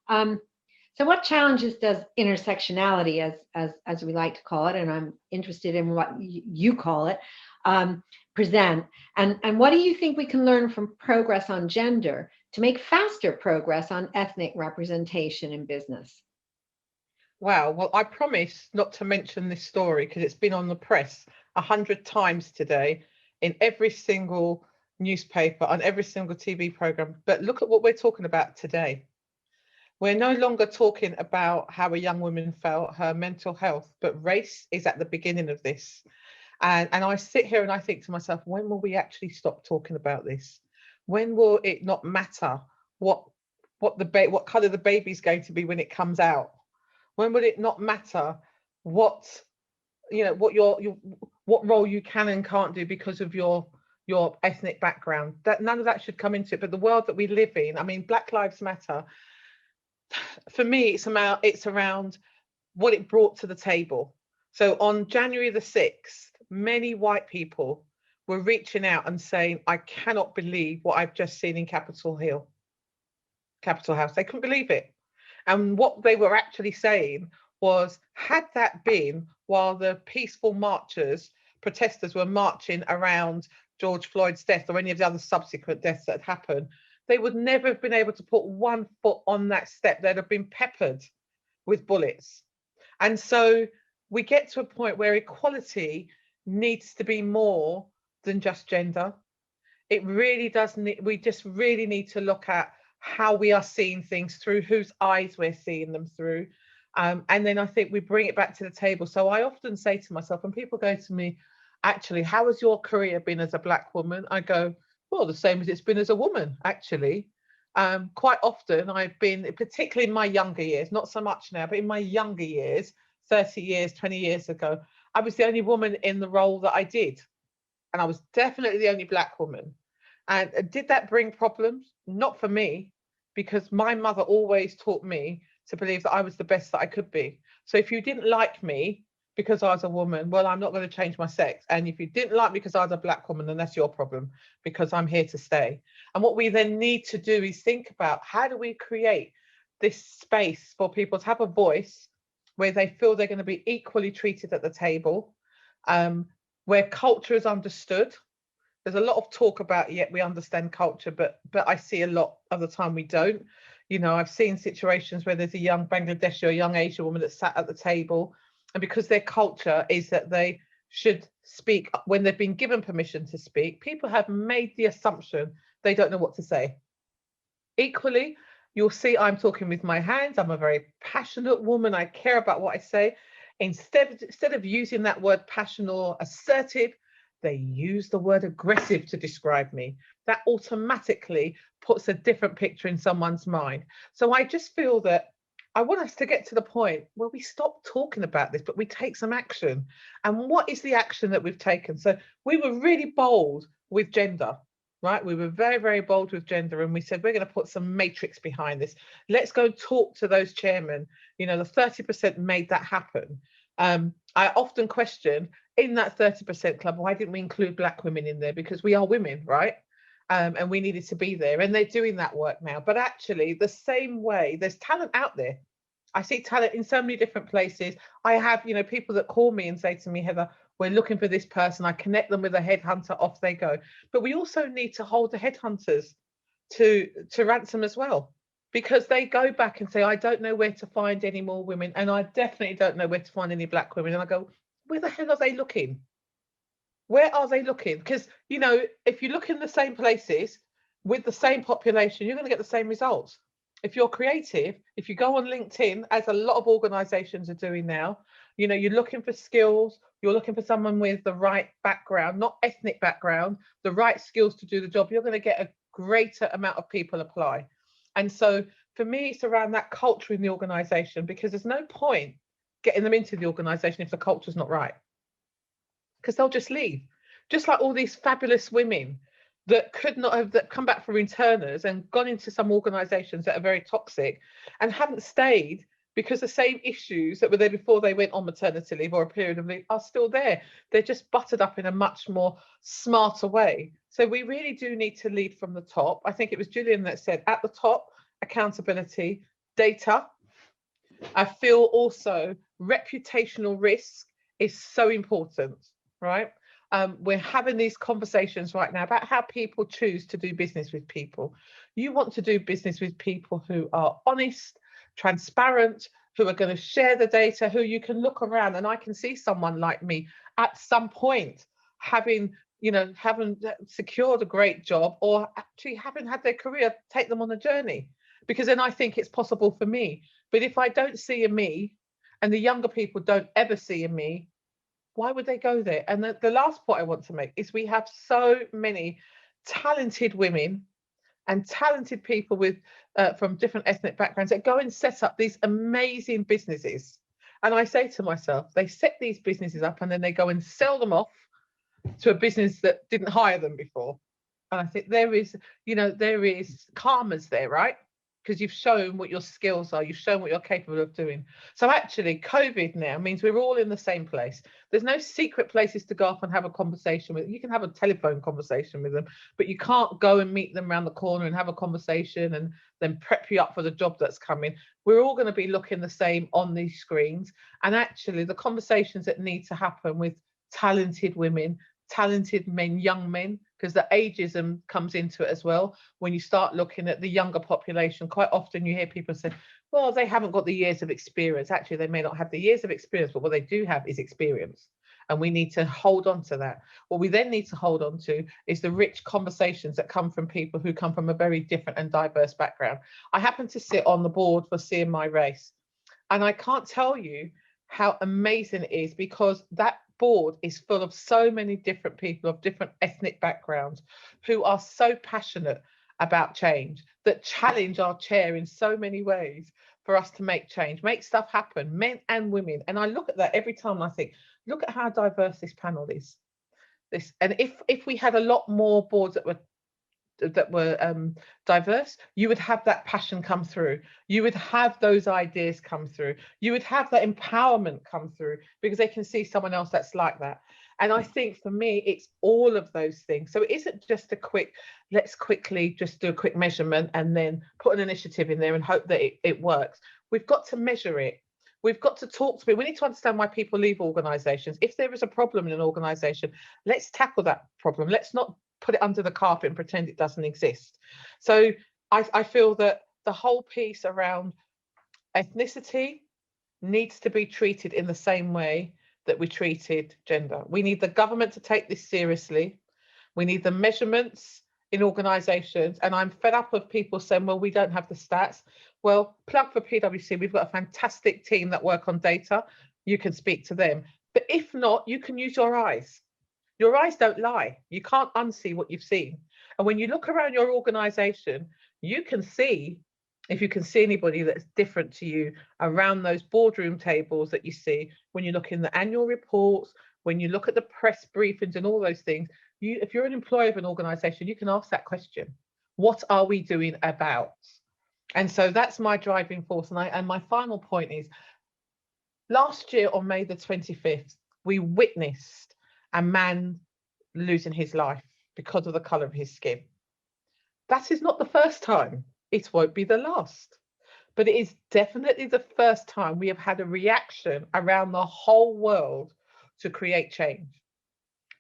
So what challenges does intersectionality, as we like to call it, and I'm interested in what you call it, present? And what do you think we can learn from progress on gender to make faster progress on ethnic representation in business? Wow. Well, I promise not to mention this story because it's been on the press 100 times today in every single newspaper, on every single TV program. But look at what we're talking about today. We're no longer talking about how a young woman felt, her mental health, but race is at the beginning of this. And I sit here and I think to myself, when will we actually stop talking about this? When will it not matter what color the baby's going to be when it comes out? When will it not matter what role you can and can't do because of your ethnic background? That none of that should come into it. But the world that we live in, I mean, Black Lives Matter, for me, it's around what it brought to the table. So on January the 6th, many white people were reaching out and saying, I cannot believe what I've just seen in Capitol Hill. Capitol House. They couldn't believe it. And what they were actually saying was, had that been while the peaceful protesters were marching around George Floyd's death or any of the other subsequent deaths that had happened, they would never have been able to put one foot on that step. They'd have been peppered with bullets. And so we get to a point where equality needs to be more than just gender. It really does need, we just really need to look at how we are seeing things, through whose eyes we're seeing them through. And then I think we bring it back to the table. So I often say to myself, when people go to me, actually, how has your career been as a Black woman? I go, well, the same as it's been as a woman, actually. Quite often I've been, particularly in my younger years, not so much now, but in my younger years, 30 years, 20 years ago, I was the only woman in the role that I did. And I was definitely the only Black woman. And did that bring problems? Not for me, because my mother always taught me to believe that I was the best that I could be. So if you didn't like me because I was a woman, well, I'm not going to change my sex. And if you didn't like me because I was a Black woman, then that's your problem, because I'm here to stay. And what we then need to do is think about, how do we create this space for people to have a voice where they feel they're going to be equally treated at the table, where culture is understood. There's a lot of talk about, yet we understand culture, but I see a lot of the time we don't. You know, I've seen situations where there's a young Bangladeshi or a young Asian woman that sat at the table, and because their culture is that they should speak when they've been given permission to speak, people have made the assumption they don't know what to say. Equally, you'll see I'm talking with my hands. I'm a very passionate woman. I care about what I say. Instead of using that word passion or assertive, they use the word aggressive to describe me. That automatically puts a different picture in someone's mind. So I just feel that I want us to get to the point where we stop talking about this, but we take some action. And what is the action that we've taken? So we were really bold with gender, right? We were very, very bold with gender, and we said, we're going to put some matrix behind this. Let's go talk to those chairmen. You know, the 30% made that happen. I often question, in that 30% club, why didn't we include Black women in there? Because we are women, right? And we needed to be there, and they're doing that work now. But actually, the same way, there's talent out there. I see talent in so many different places. I have, you know, people that call me and say to me, Heather, we're looking for this person. I connect them with a headhunter, off they go. But we also need to hold the headhunters to ransom as well, because they go back and say, I don't know where to find any more women, and I definitely don't know where to find any Black women. And I go, where the hell are they looking? Where are they looking? Because, you know, if you look in the same places with the same population, you're going to get the same results. If you're creative, if you go on LinkedIn, as a lot of organizations are doing now, you know, you're looking for skills, you're looking for someone with the right background, not ethnic background, the right skills to do the job, you're going to get a greater amount of people apply. And so for me, it's around that culture in the organization, because there's no point getting them into the organization if the culture's not right, because they'll just leave. Just like all these fabulous women that could not have, that come back from returners and gone into some organizations that are very toxic and haven't stayed, because the same issues that were there before they went on maternity leave or a period of leave are still there. They're just buttered up in a much more smarter way. So we really do need to lead from the top. I think it was Julian that said, at the top, accountability, data. I feel also reputational risk is so important, right? We're having these conversations right now about how people choose to do business with people. You want to do business with people who are honest, transparent, who are going to share the data, who you can look around, and I can see someone like me at some point having secured a great job, or actually having had their career take them on a journey, because then I think it's possible for me. But if I don't see a me, and the younger people don't ever see a me, why would they go there? And the last point I want to make is, we have so many talented women and talented people with from different ethnic backgrounds that go and set up these amazing businesses. And I say to myself, they set these businesses up and then they go and sell them off to a business that didn't hire them before. And I think there is karma's there, right? because you've shown what your skills are, you've shown what you're capable of doing. So actually, COVID now means we're all in the same place. There's no secret places to go off and have a conversation with. You can have a telephone conversation with them, but you can't go and meet them around the corner and have a conversation and then prep you up for the job that's coming. We're all going to be looking the same on these screens. And actually, the conversations that need to happen with talented women, talented men, young men, because the ageism comes into it as well. When you start looking at the younger population, quite often you hear people say, well, they haven't got the years of experience. Actually, they may not have the years of experience, but what they do have is experience. And we need to hold on to that. What we then need to hold on to is the rich conversations that come from people who come from a very different and diverse background. I happen to sit on the board for Seeing My Race, and I can't tell you how amazing it is, because that board is full of so many different people of different ethnic backgrounds who are so passionate about change, that challenge our chair in so many ways for us to make change, make stuff happen, men and women. And I look at that every time and I think, look at how diverse this panel is. And if we had a lot more boards that were diverse, you would have that passion come through, you would have those ideas come through, you would have that empowerment come through, because they can see someone else that's like that. And I think for me, it's all of those things. So it isn't just a quick, let's quickly just do a quick measurement and then put an initiative in there and hope that it works. We've got to measure it. We've got to talk to people. We need to understand why people leave organisations. If there is a problem in an organisation, let's tackle that problem. Let's not put it under the carpet and pretend it doesn't exist. So I feel that the whole piece around ethnicity needs to be treated in the same way that we treated gender. We need the government to take this seriously. We need the measurements in organisations. And I'm fed up of people saying, well, we don't have the stats. Well, plug for PwC, we've got a fantastic team that work on data. You can speak to them. But if not, you can use your eyes. Your eyes don't lie. You can't unsee what you've seen. And when you look around your organisation, you can see, if you can see anybody that's different to you around those boardroom tables that you see, when you look in the annual reports, when you look at the press briefings and all those things, if you're an employee of an organisation, you can ask that question. What are we doing about? And so that's my driving force. And my final point is, last year on May the 25th, we witnessed a man losing his life because of the colour of his skin. That is not the first time. It won't be the last. But it is definitely the first time we have had a reaction around the whole world to create change.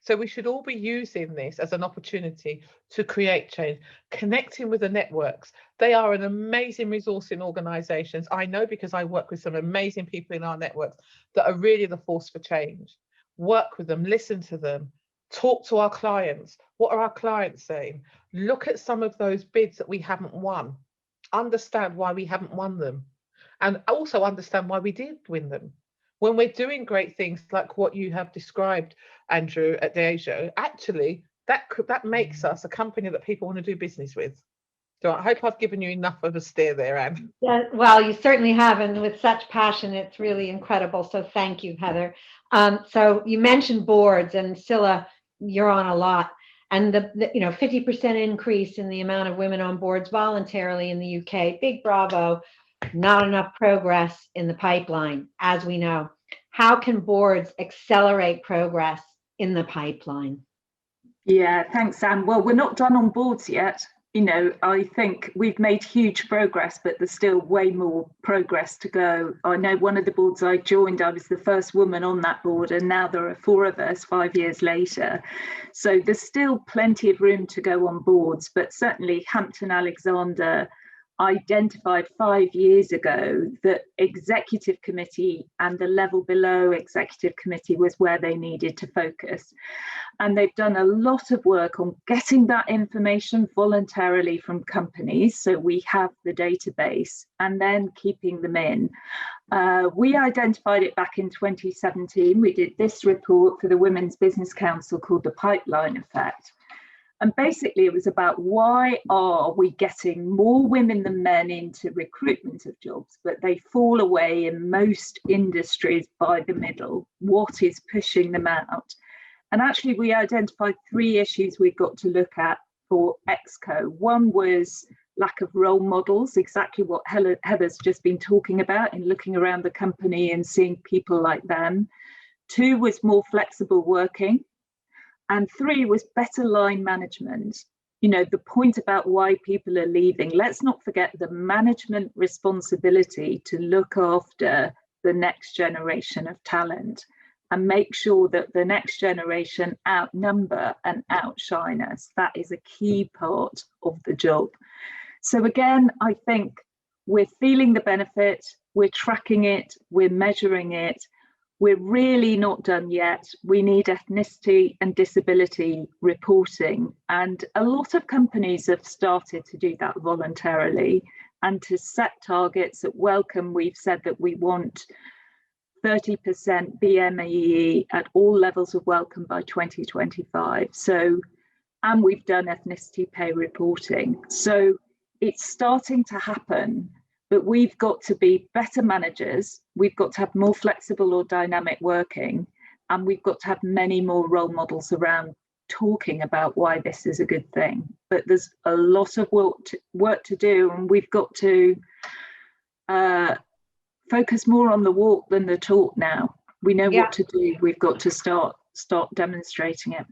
So we should all be using this as an opportunity to create change, connecting with the networks. They are an amazing resource in organisations. I know, because I work with some amazing people in our networks that are really the force for change. Work with them, listen to them, talk to our clients. What are our clients saying? Look at some of those bids that we haven't won. Understand why we haven't won them, and also understand why we did win them. When we're doing great things like what you have described, Andrew, at Diageo, actually that makes us a company that people want to do business with. So I hope I've given you enough of a steer there, Anne. Yeah, well, you certainly have, and with such passion, it's really incredible. So thank you, Heather. So you mentioned boards, and Scilla, you're on a lot. And the 50% increase in the amount of women on boards voluntarily in the UK, big bravo. Not enough progress in the pipeline, as we know. How can boards accelerate progress in the pipeline? Yeah, thanks, Anne. Well, we're not done on boards yet. I think we've made huge progress, but there's still way more progress to go. I know one of the boards I joined, I was the first woman on that board, and now there are 4 of us 5 years later. So there's still plenty of room to go on boards, but certainly Hampton Alexander identified 5 years ago that executive committee and the level below executive committee was where they needed to focus. And they've done a lot of work on getting that information voluntarily from companies, so we have the database, and then keeping them in. We identified it back in 2017. We did this report for the Women's Business Council called The Pipeline Effect. And basically it was about, why are we getting more women than men into recruitment of jobs, but they fall away in most industries by the middle? What is pushing them out? And actually we identified 3 issues we've got to look at for EXCO. One was lack of role models, exactly what Heather's just been talking about, in looking around the company and seeing people like them. 2 was more flexible working. And 3 was better line management. You know, the point about why people are leaving, let's not forget the management responsibility to look after the next generation of talent and make sure that the next generation outnumber and outshine us. That is a key part of the job. So again, I think we're feeling the benefit, we're tracking it, we're measuring it. We're really not done yet. We need ethnicity and disability reporting. And a lot of companies have started to do that voluntarily and to set targets. At Welcome, we've said that we want 30% BME at all levels of Welcome by 2025. So, and we've done ethnicity pay reporting. So it's starting to happen. But we've got to be better managers, we've got to have more flexible or dynamic working, and we've got to have many more role models around talking about why this is a good thing. But there's a lot of work to do, and we've got to focus more on the walk than the talk now. We know what to do, we've got to start demonstrating it.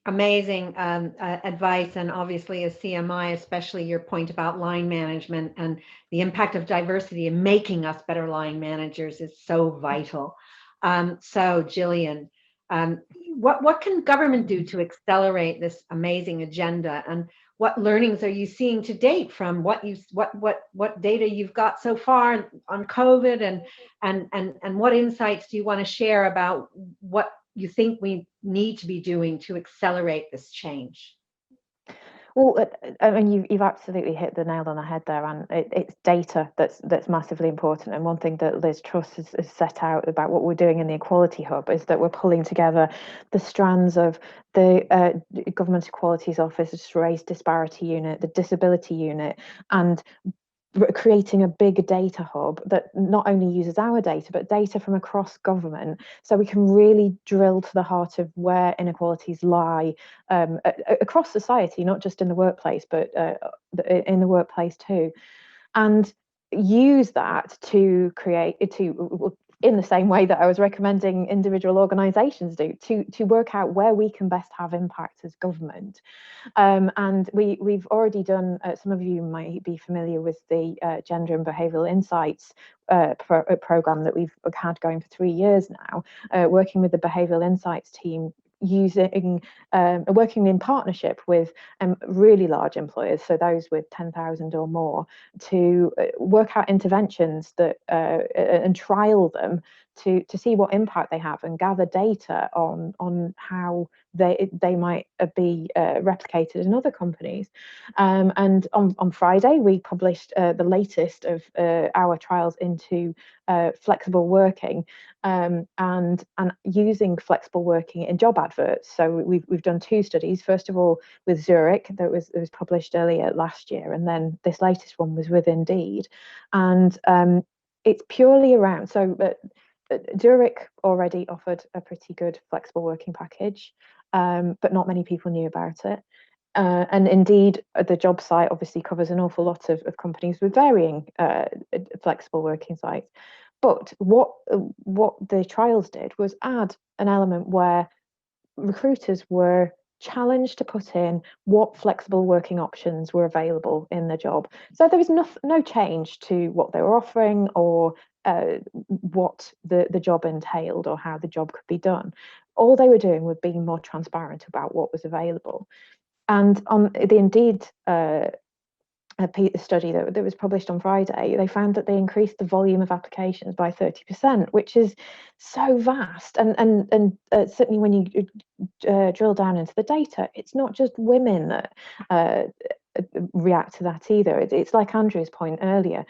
Amazing advice, and obviously as CMI, especially your point about line management and the impact of diversity in making us better line managers is so vital. So Gillian, what can government do to accelerate this amazing agenda, and what learnings are you seeing to date from what data you've got so far on COVID, and what insights do you want to share about what you think we need to be doing to accelerate this change? Well, I mean, you've absolutely hit the nail on the head there, and it's data that's massively important. And one thing that Liz Truss has set out about what we're doing in the Equality Hub is that we're pulling together the strands of the Government Equalities Office, Race Disparity Unit, the Disability Unit, and creating a big data hub that not only uses our data, but data from across government, so we can really drill to the heart of where inequalities lie across society, not just in the workplace, but in the workplace too, and use that to create, in the same way that I was recommending individual organisations do, to work out where we can best have impact as government. And we've already done, some of you might be familiar with the Gender and Behavioural Insights programme that we've had going for 3 years now, working with the Behavioural Insights team, working in partnership with really large employers, so those with 10,000 or more, to work out interventions that and trial them to see what impact they have, and gather data on how they might be replicated in other companies. And on Friday we published the latest of our trials into flexible working, and using flexible working in job adverts. So we've done 2 studies. First of all, with Zurich, that was published earlier last year, and then this latest one was with Indeed, and it's purely around. So Zurich already offered a pretty good flexible working package, but not many people knew about it. And Indeed, the job site obviously covers an awful lot of companies with varying flexible working sites. But what the trials did was add an element where recruiters were challenged to put in what flexible working options were available in the job. So there was no change to what they were offering, or what the job entailed, or how the job could be done. All they were doing was being more transparent about what was available. And on the Indeed study that was published on Friday, they found that they increased the volume of applications by 30%, which is so vast. And certainly when you drill down into the data, it's not just women that react to that either. It's like Andrew's point earlier.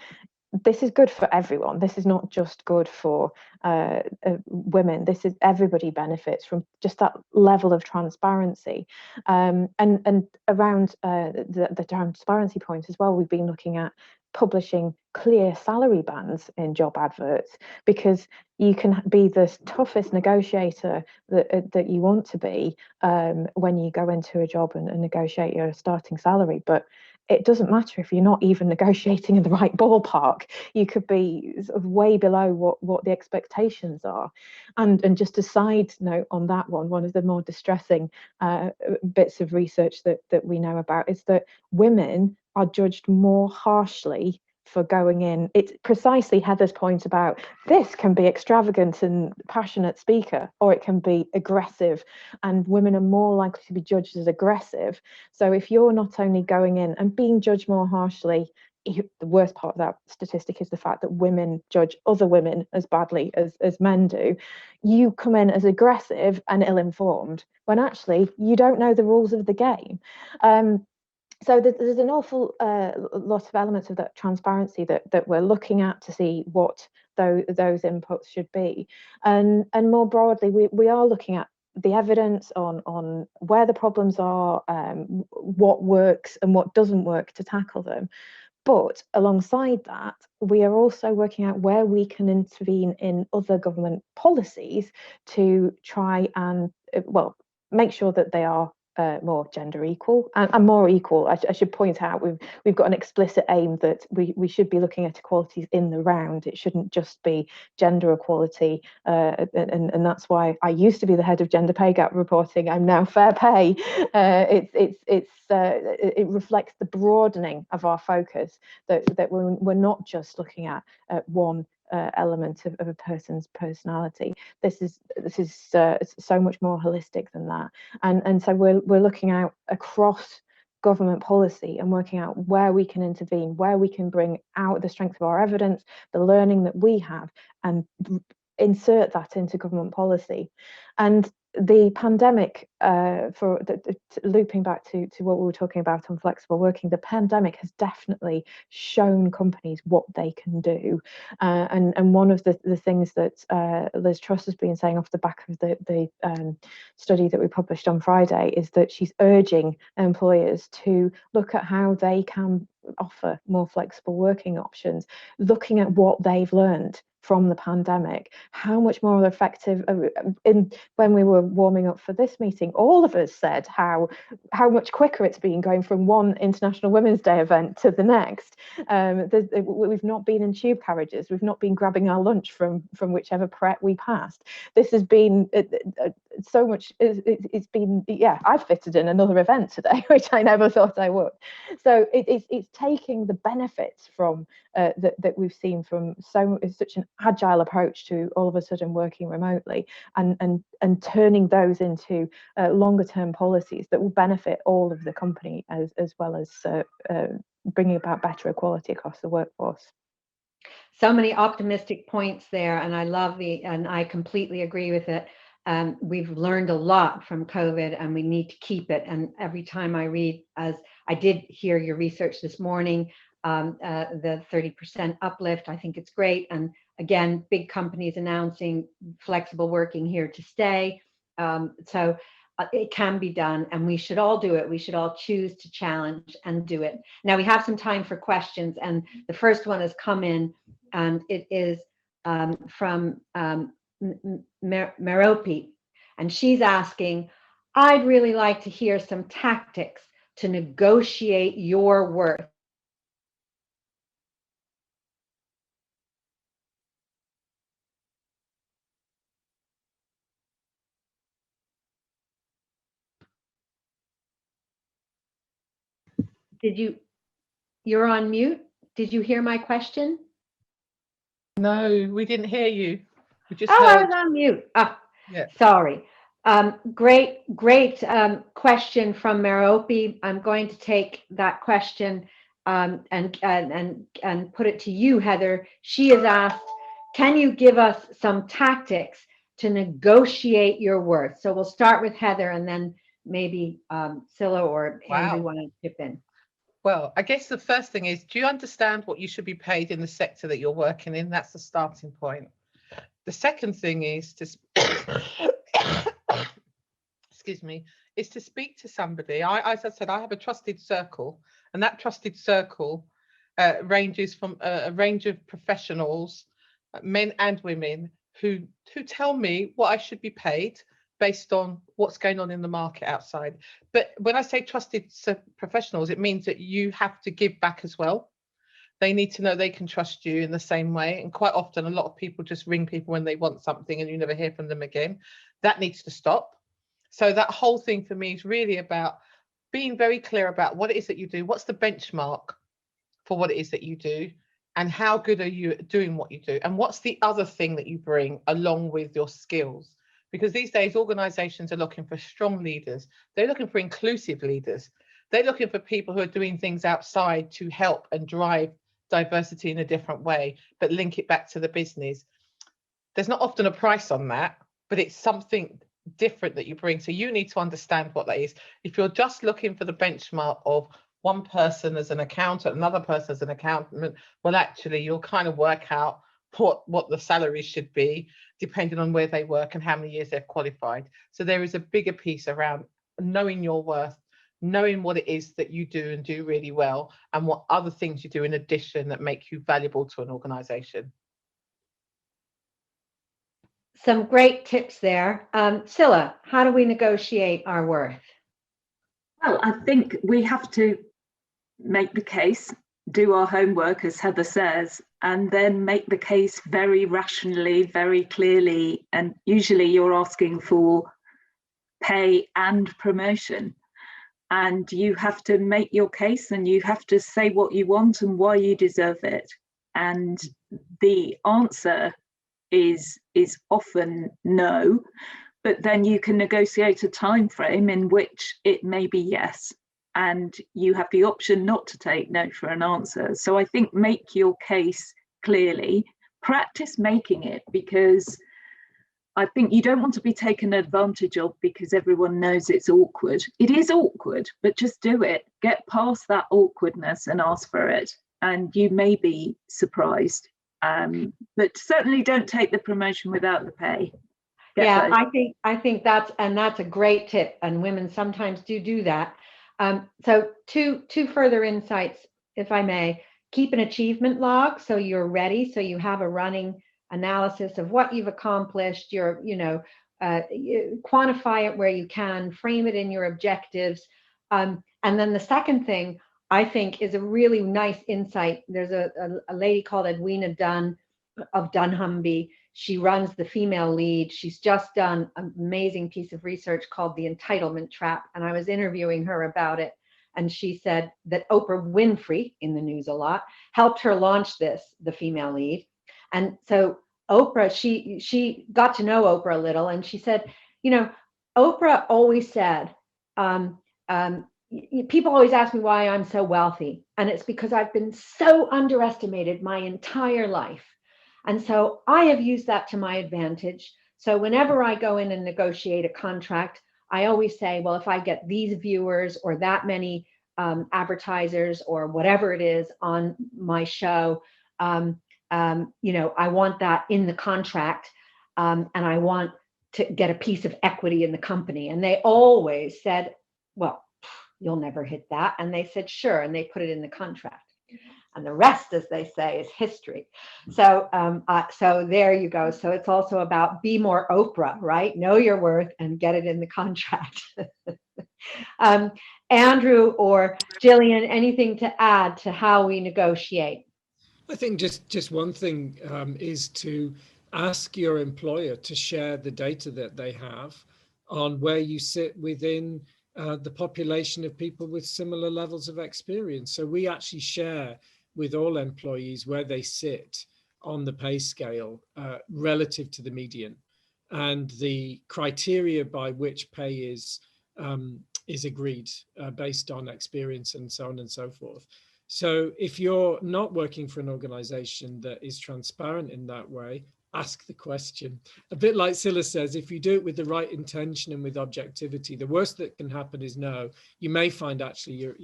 This is good for everyone. This is not just good for women. This is, everybody benefits from just that level of transparency. And around the transparency point as well, we've been looking at publishing clear salary bands in job adverts, because you can be the toughest negotiator that you want to be when you go into a job and negotiate your starting salary. But it doesn't matter if you're not even negotiating in the right ballpark. You could be sort of way below what the expectations are. And just a side note on that one of the more distressing bits of research that we know about is that women are judged more harshly for going in. It's precisely Heather's point about this can be extravagant and passionate speaker, or it can be aggressive, and women are more likely to be judged as aggressive. So if you're not only going in and being judged more harshly, the worst part of that statistic is the fact that women judge other women as badly as men do. You come in as aggressive and ill-informed when actually you don't know the rules of the game. So there's an awful lot of elements of that transparency that we're looking at to see what those inputs should be, and more broadly, we are looking at the evidence on where the problems are, what works and what doesn't work to tackle them. But alongside that, we are also working out where we can intervene in other government policies to try and, well, make sure that they are more gender equal and more equal. I should point out we've got an explicit aim that we should be looking at equalities in the round. It shouldn't just be gender equality, and that's why I used to be the head of gender pay gap reporting. I'm now fair pay. It reflects the broadening of our focus, that we're not just looking at one element of a person's personality. This is so much more holistic than that, and so we're looking out across government policy and working out where we can intervene, where we can bring out the strength of our evidence, the learning that we have, and insert that into government policy. And the pandemic, looping back to what we were talking about on flexible working, the pandemic has definitely shown companies what they can do. And one of the things that Liz Truss has been saying off the back of the study that we published on Friday is that she's urging employers to look at how they can offer more flexible working options, looking at what they've learned from the pandemic, how much more effective. When we were warming up for this meeting, all of us said how much quicker it's been going from one International Women's Day event to the next. We've not been in tube carriages, we've not been grabbing our lunch from whichever Pret we passed. This has been so much. It's been, yeah, I've fitted in another event today, which I never thought I would. So it's taking the benefits from that we've seen from such an agile approach to all of a sudden working remotely, and turning those into longer term policies that will benefit all of the company, as well as bringing about better equality across the workforce. So many optimistic points there, and I completely agree with it. We've learned a lot from COVID, and we need to keep it. And every time I read, as I did hear your research this morning, the 30% uplift, I think it's great. And again, big companies announcing flexible working here to stay. So it can be done, and we should all do it. We should all choose to challenge and do it. Now we have some time for questions, and the first one has come in, and it is from Merope, and she's asking, I'd really like to hear some tactics to negotiate your worth. You're on mute. Did you hear my question? No, we didn't hear you. We just I heard. was on mute. Yeah. Sorry. Great question from Merope. I'm going to take that question and put it to you, Heather. She has asked, can you give us some tactics to negotiate your worth? So we'll start with Heather, and then maybe Scilla or Andrew want to chip in. Well, I guess the first thing is, do you understand what you should be paid in the sector that you're working in? That's the starting point. The second thing is to excuse me, is to speak to somebody. As I said, I have a trusted circle, and that trusted circle ranges from a range of professionals, men and women, who tell me what I should be paid, based on what's going on in the market outside. But when I say trusted professionals, it means that you have to give back as well. They need to know they can trust you in the same way. And quite often, a lot of people just ring people when they want something and you never hear from them again. That needs to stop. So that whole thing for me is really about being very clear about what it is that you do. What's the benchmark for what it is that you do? And how good are you at doing what you do? And what's the other thing that you bring along with your skills? Because these days, organizations are looking for strong leaders. They're looking for inclusive leaders. They're looking for people who are doing things outside to help and drive diversity in a different way, but link it back to the business. There's not often a price on that, but it's something different that you bring. So you need to understand what that is. If you're just looking for the benchmark of one person as an accountant, another person as an accountant, well, actually, you'll kind of work out what the salary should be, depending on where they work and how many years they've qualified. So there is a bigger piece around knowing your worth, knowing what it is that you do and do really well, and what other things you do in addition that make you valuable to an organization. Some great tips there. Scilla, how do we negotiate our worth? Well, I think we have to make the case, do our homework, as Heather says, and then make the case very rationally, very clearly. And usually you're asking for pay and promotion. And you have to make your case and you have to say what you want and why you deserve it. And the answer is often no, but then you can negotiate a time frame in which it may be yes, and you have the option not to take no for an answer. So I think make your case clearly, practice making it, because I think you don't want to be taken advantage of because everyone knows it's awkward. It is awkward, but just do it. Get past that awkwardness and ask for it, and you may be surprised. But certainly don't take the promotion without the pay. Yeah, I think that's a great tip, and women sometimes do that. So two further insights, if I may. Keep an achievement log so you're ready, so you have a running analysis of what you've accomplished. Quantify it where you can, frame it in your objectives. And then the second thing I think is a really nice insight. There's a lady called Edwina Dunn of Dunnhumby. She runs the female lead. She's just done an amazing piece of research called The Entitlement Trap. And I was interviewing her about it. And she said that Oprah Winfrey, in the news a lot, helped her launch the female lead. And so Oprah, she got to know Oprah a little, and she said, Oprah always said, people always ask me why I'm so wealthy, and it's because I've been so underestimated my entire life. And so I have used that to my advantage. So whenever I go in and negotiate a contract, I always say, well, if I get these viewers or that many advertisers or whatever it is on my show, I want that in the contract, and I want to get a piece of equity in the company. And they always said, well, you'll never hit that. And they said, sure. And they put it in the contract. And the rest, as they say, is history. So so there you go. So it's also about be more Oprah, right? Know your worth and get it in the contract. Andrew or Gillian, anything to add to how we negotiate? I think just one thing is to ask your employer to share the data that they have on where you sit within the population of people with similar levels of experience. So we actually share with all employees where they sit on the pay scale relative to the median, and the criteria by which pay is agreed based on experience and so on and so forth. So if you're not working for an organization that is transparent in that way, ask the question. A bit like Scilla says, if you do it with the right intention and with objectivity, the worst that can happen is no. You may find actually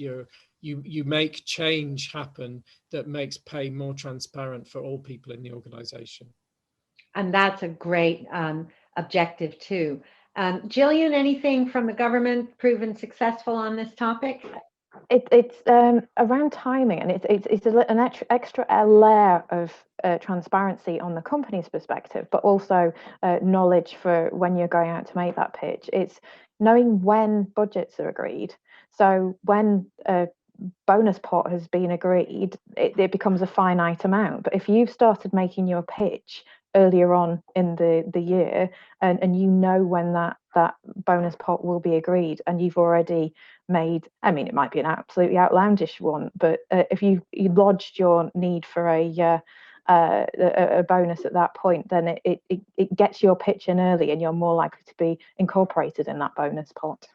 you make change happen that makes pay more transparent for all people in the organization. And that's a great objective too. Gillian, anything from the government proven successful on this topic? It's around timing, and it's an extra layer of transparency on the company's perspective, but also knowledge for when you're going out to make that pitch. It's knowing when budgets are agreed. So when a bonus pot has been agreed, it becomes a finite amount. But if you've started making your pitch earlier on in the year, and you know when that bonus pot will be agreed, and you've already made, I mean, it might be an absolutely outlandish one, but if you lodged your need for a bonus at that point, then it gets your pitch in early, and you're more likely to be incorporated in that bonus pot.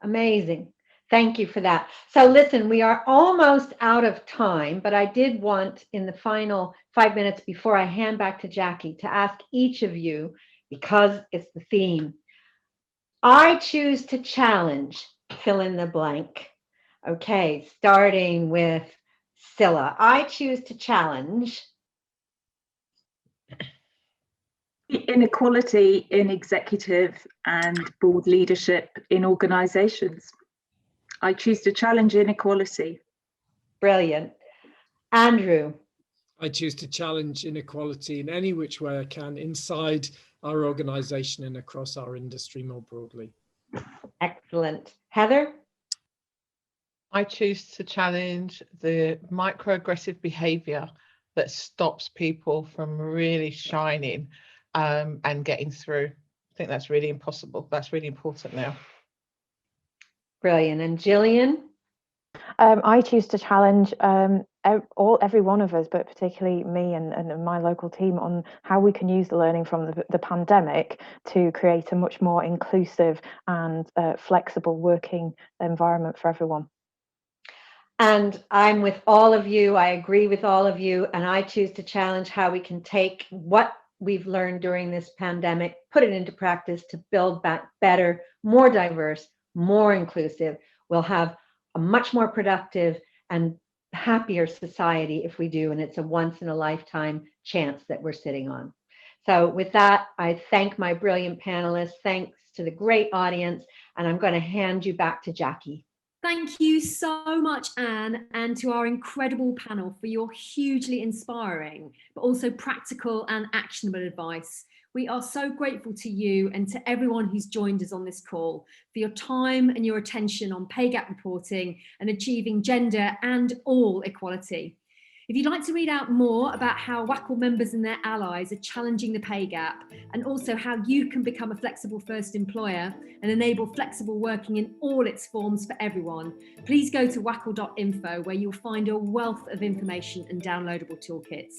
Amazing. Thank you for that. So listen, we are almost out of time, but I did want, in the final 5 minutes before I hand back to Jackie, to ask each of you, because it's the theme, I choose to challenge, fill in the blank. Okay, starting with Scilla. I choose to challenge inequality in executive and board leadership in organizations. I choose to challenge inequality. Brilliant. Andrew. I choose to challenge inequality in any which way I can inside our organization and across our industry more broadly. Excellent. Heather? I choose to challenge the microaggressive behavior that stops people from really shining and getting through. I think that's really impossible. That's really important now. Brilliant. And Gillian? I choose to challenge every one of us, but particularly me and my local team, on how we can use the learning from the pandemic to create a much more inclusive and flexible working environment for everyone. And I'm with all of you. I agree with all of you. And I choose to challenge how we can take what we've learned during this pandemic, put it into practice to build back better, more diverse, more inclusive. We'll have a much more productive and happier society if we do. And it's a once in a lifetime chance that we're sitting on. So with that, I thank my brilliant panelists. Thanks to the great audience. And I'm going to hand you back to Jackie. Thank you so much, Anne, and to our incredible panel for your hugely inspiring, but also practical and actionable advice. We are so grateful to you and to everyone who's joined us on this call for your time and your attention on pay gap reporting and achieving gender and all equality. If you'd like to read out more about how WACL members and their allies are challenging the pay gap, and also how you can become a flexible first employer and enable flexible working in all its forms for everyone, please go to wacl.info, where you'll find a wealth of information and downloadable toolkits.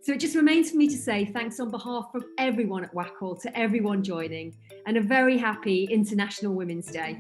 So it just remains for me to say thanks on behalf of everyone at WACL to everyone joining, and a very happy International Women's Day.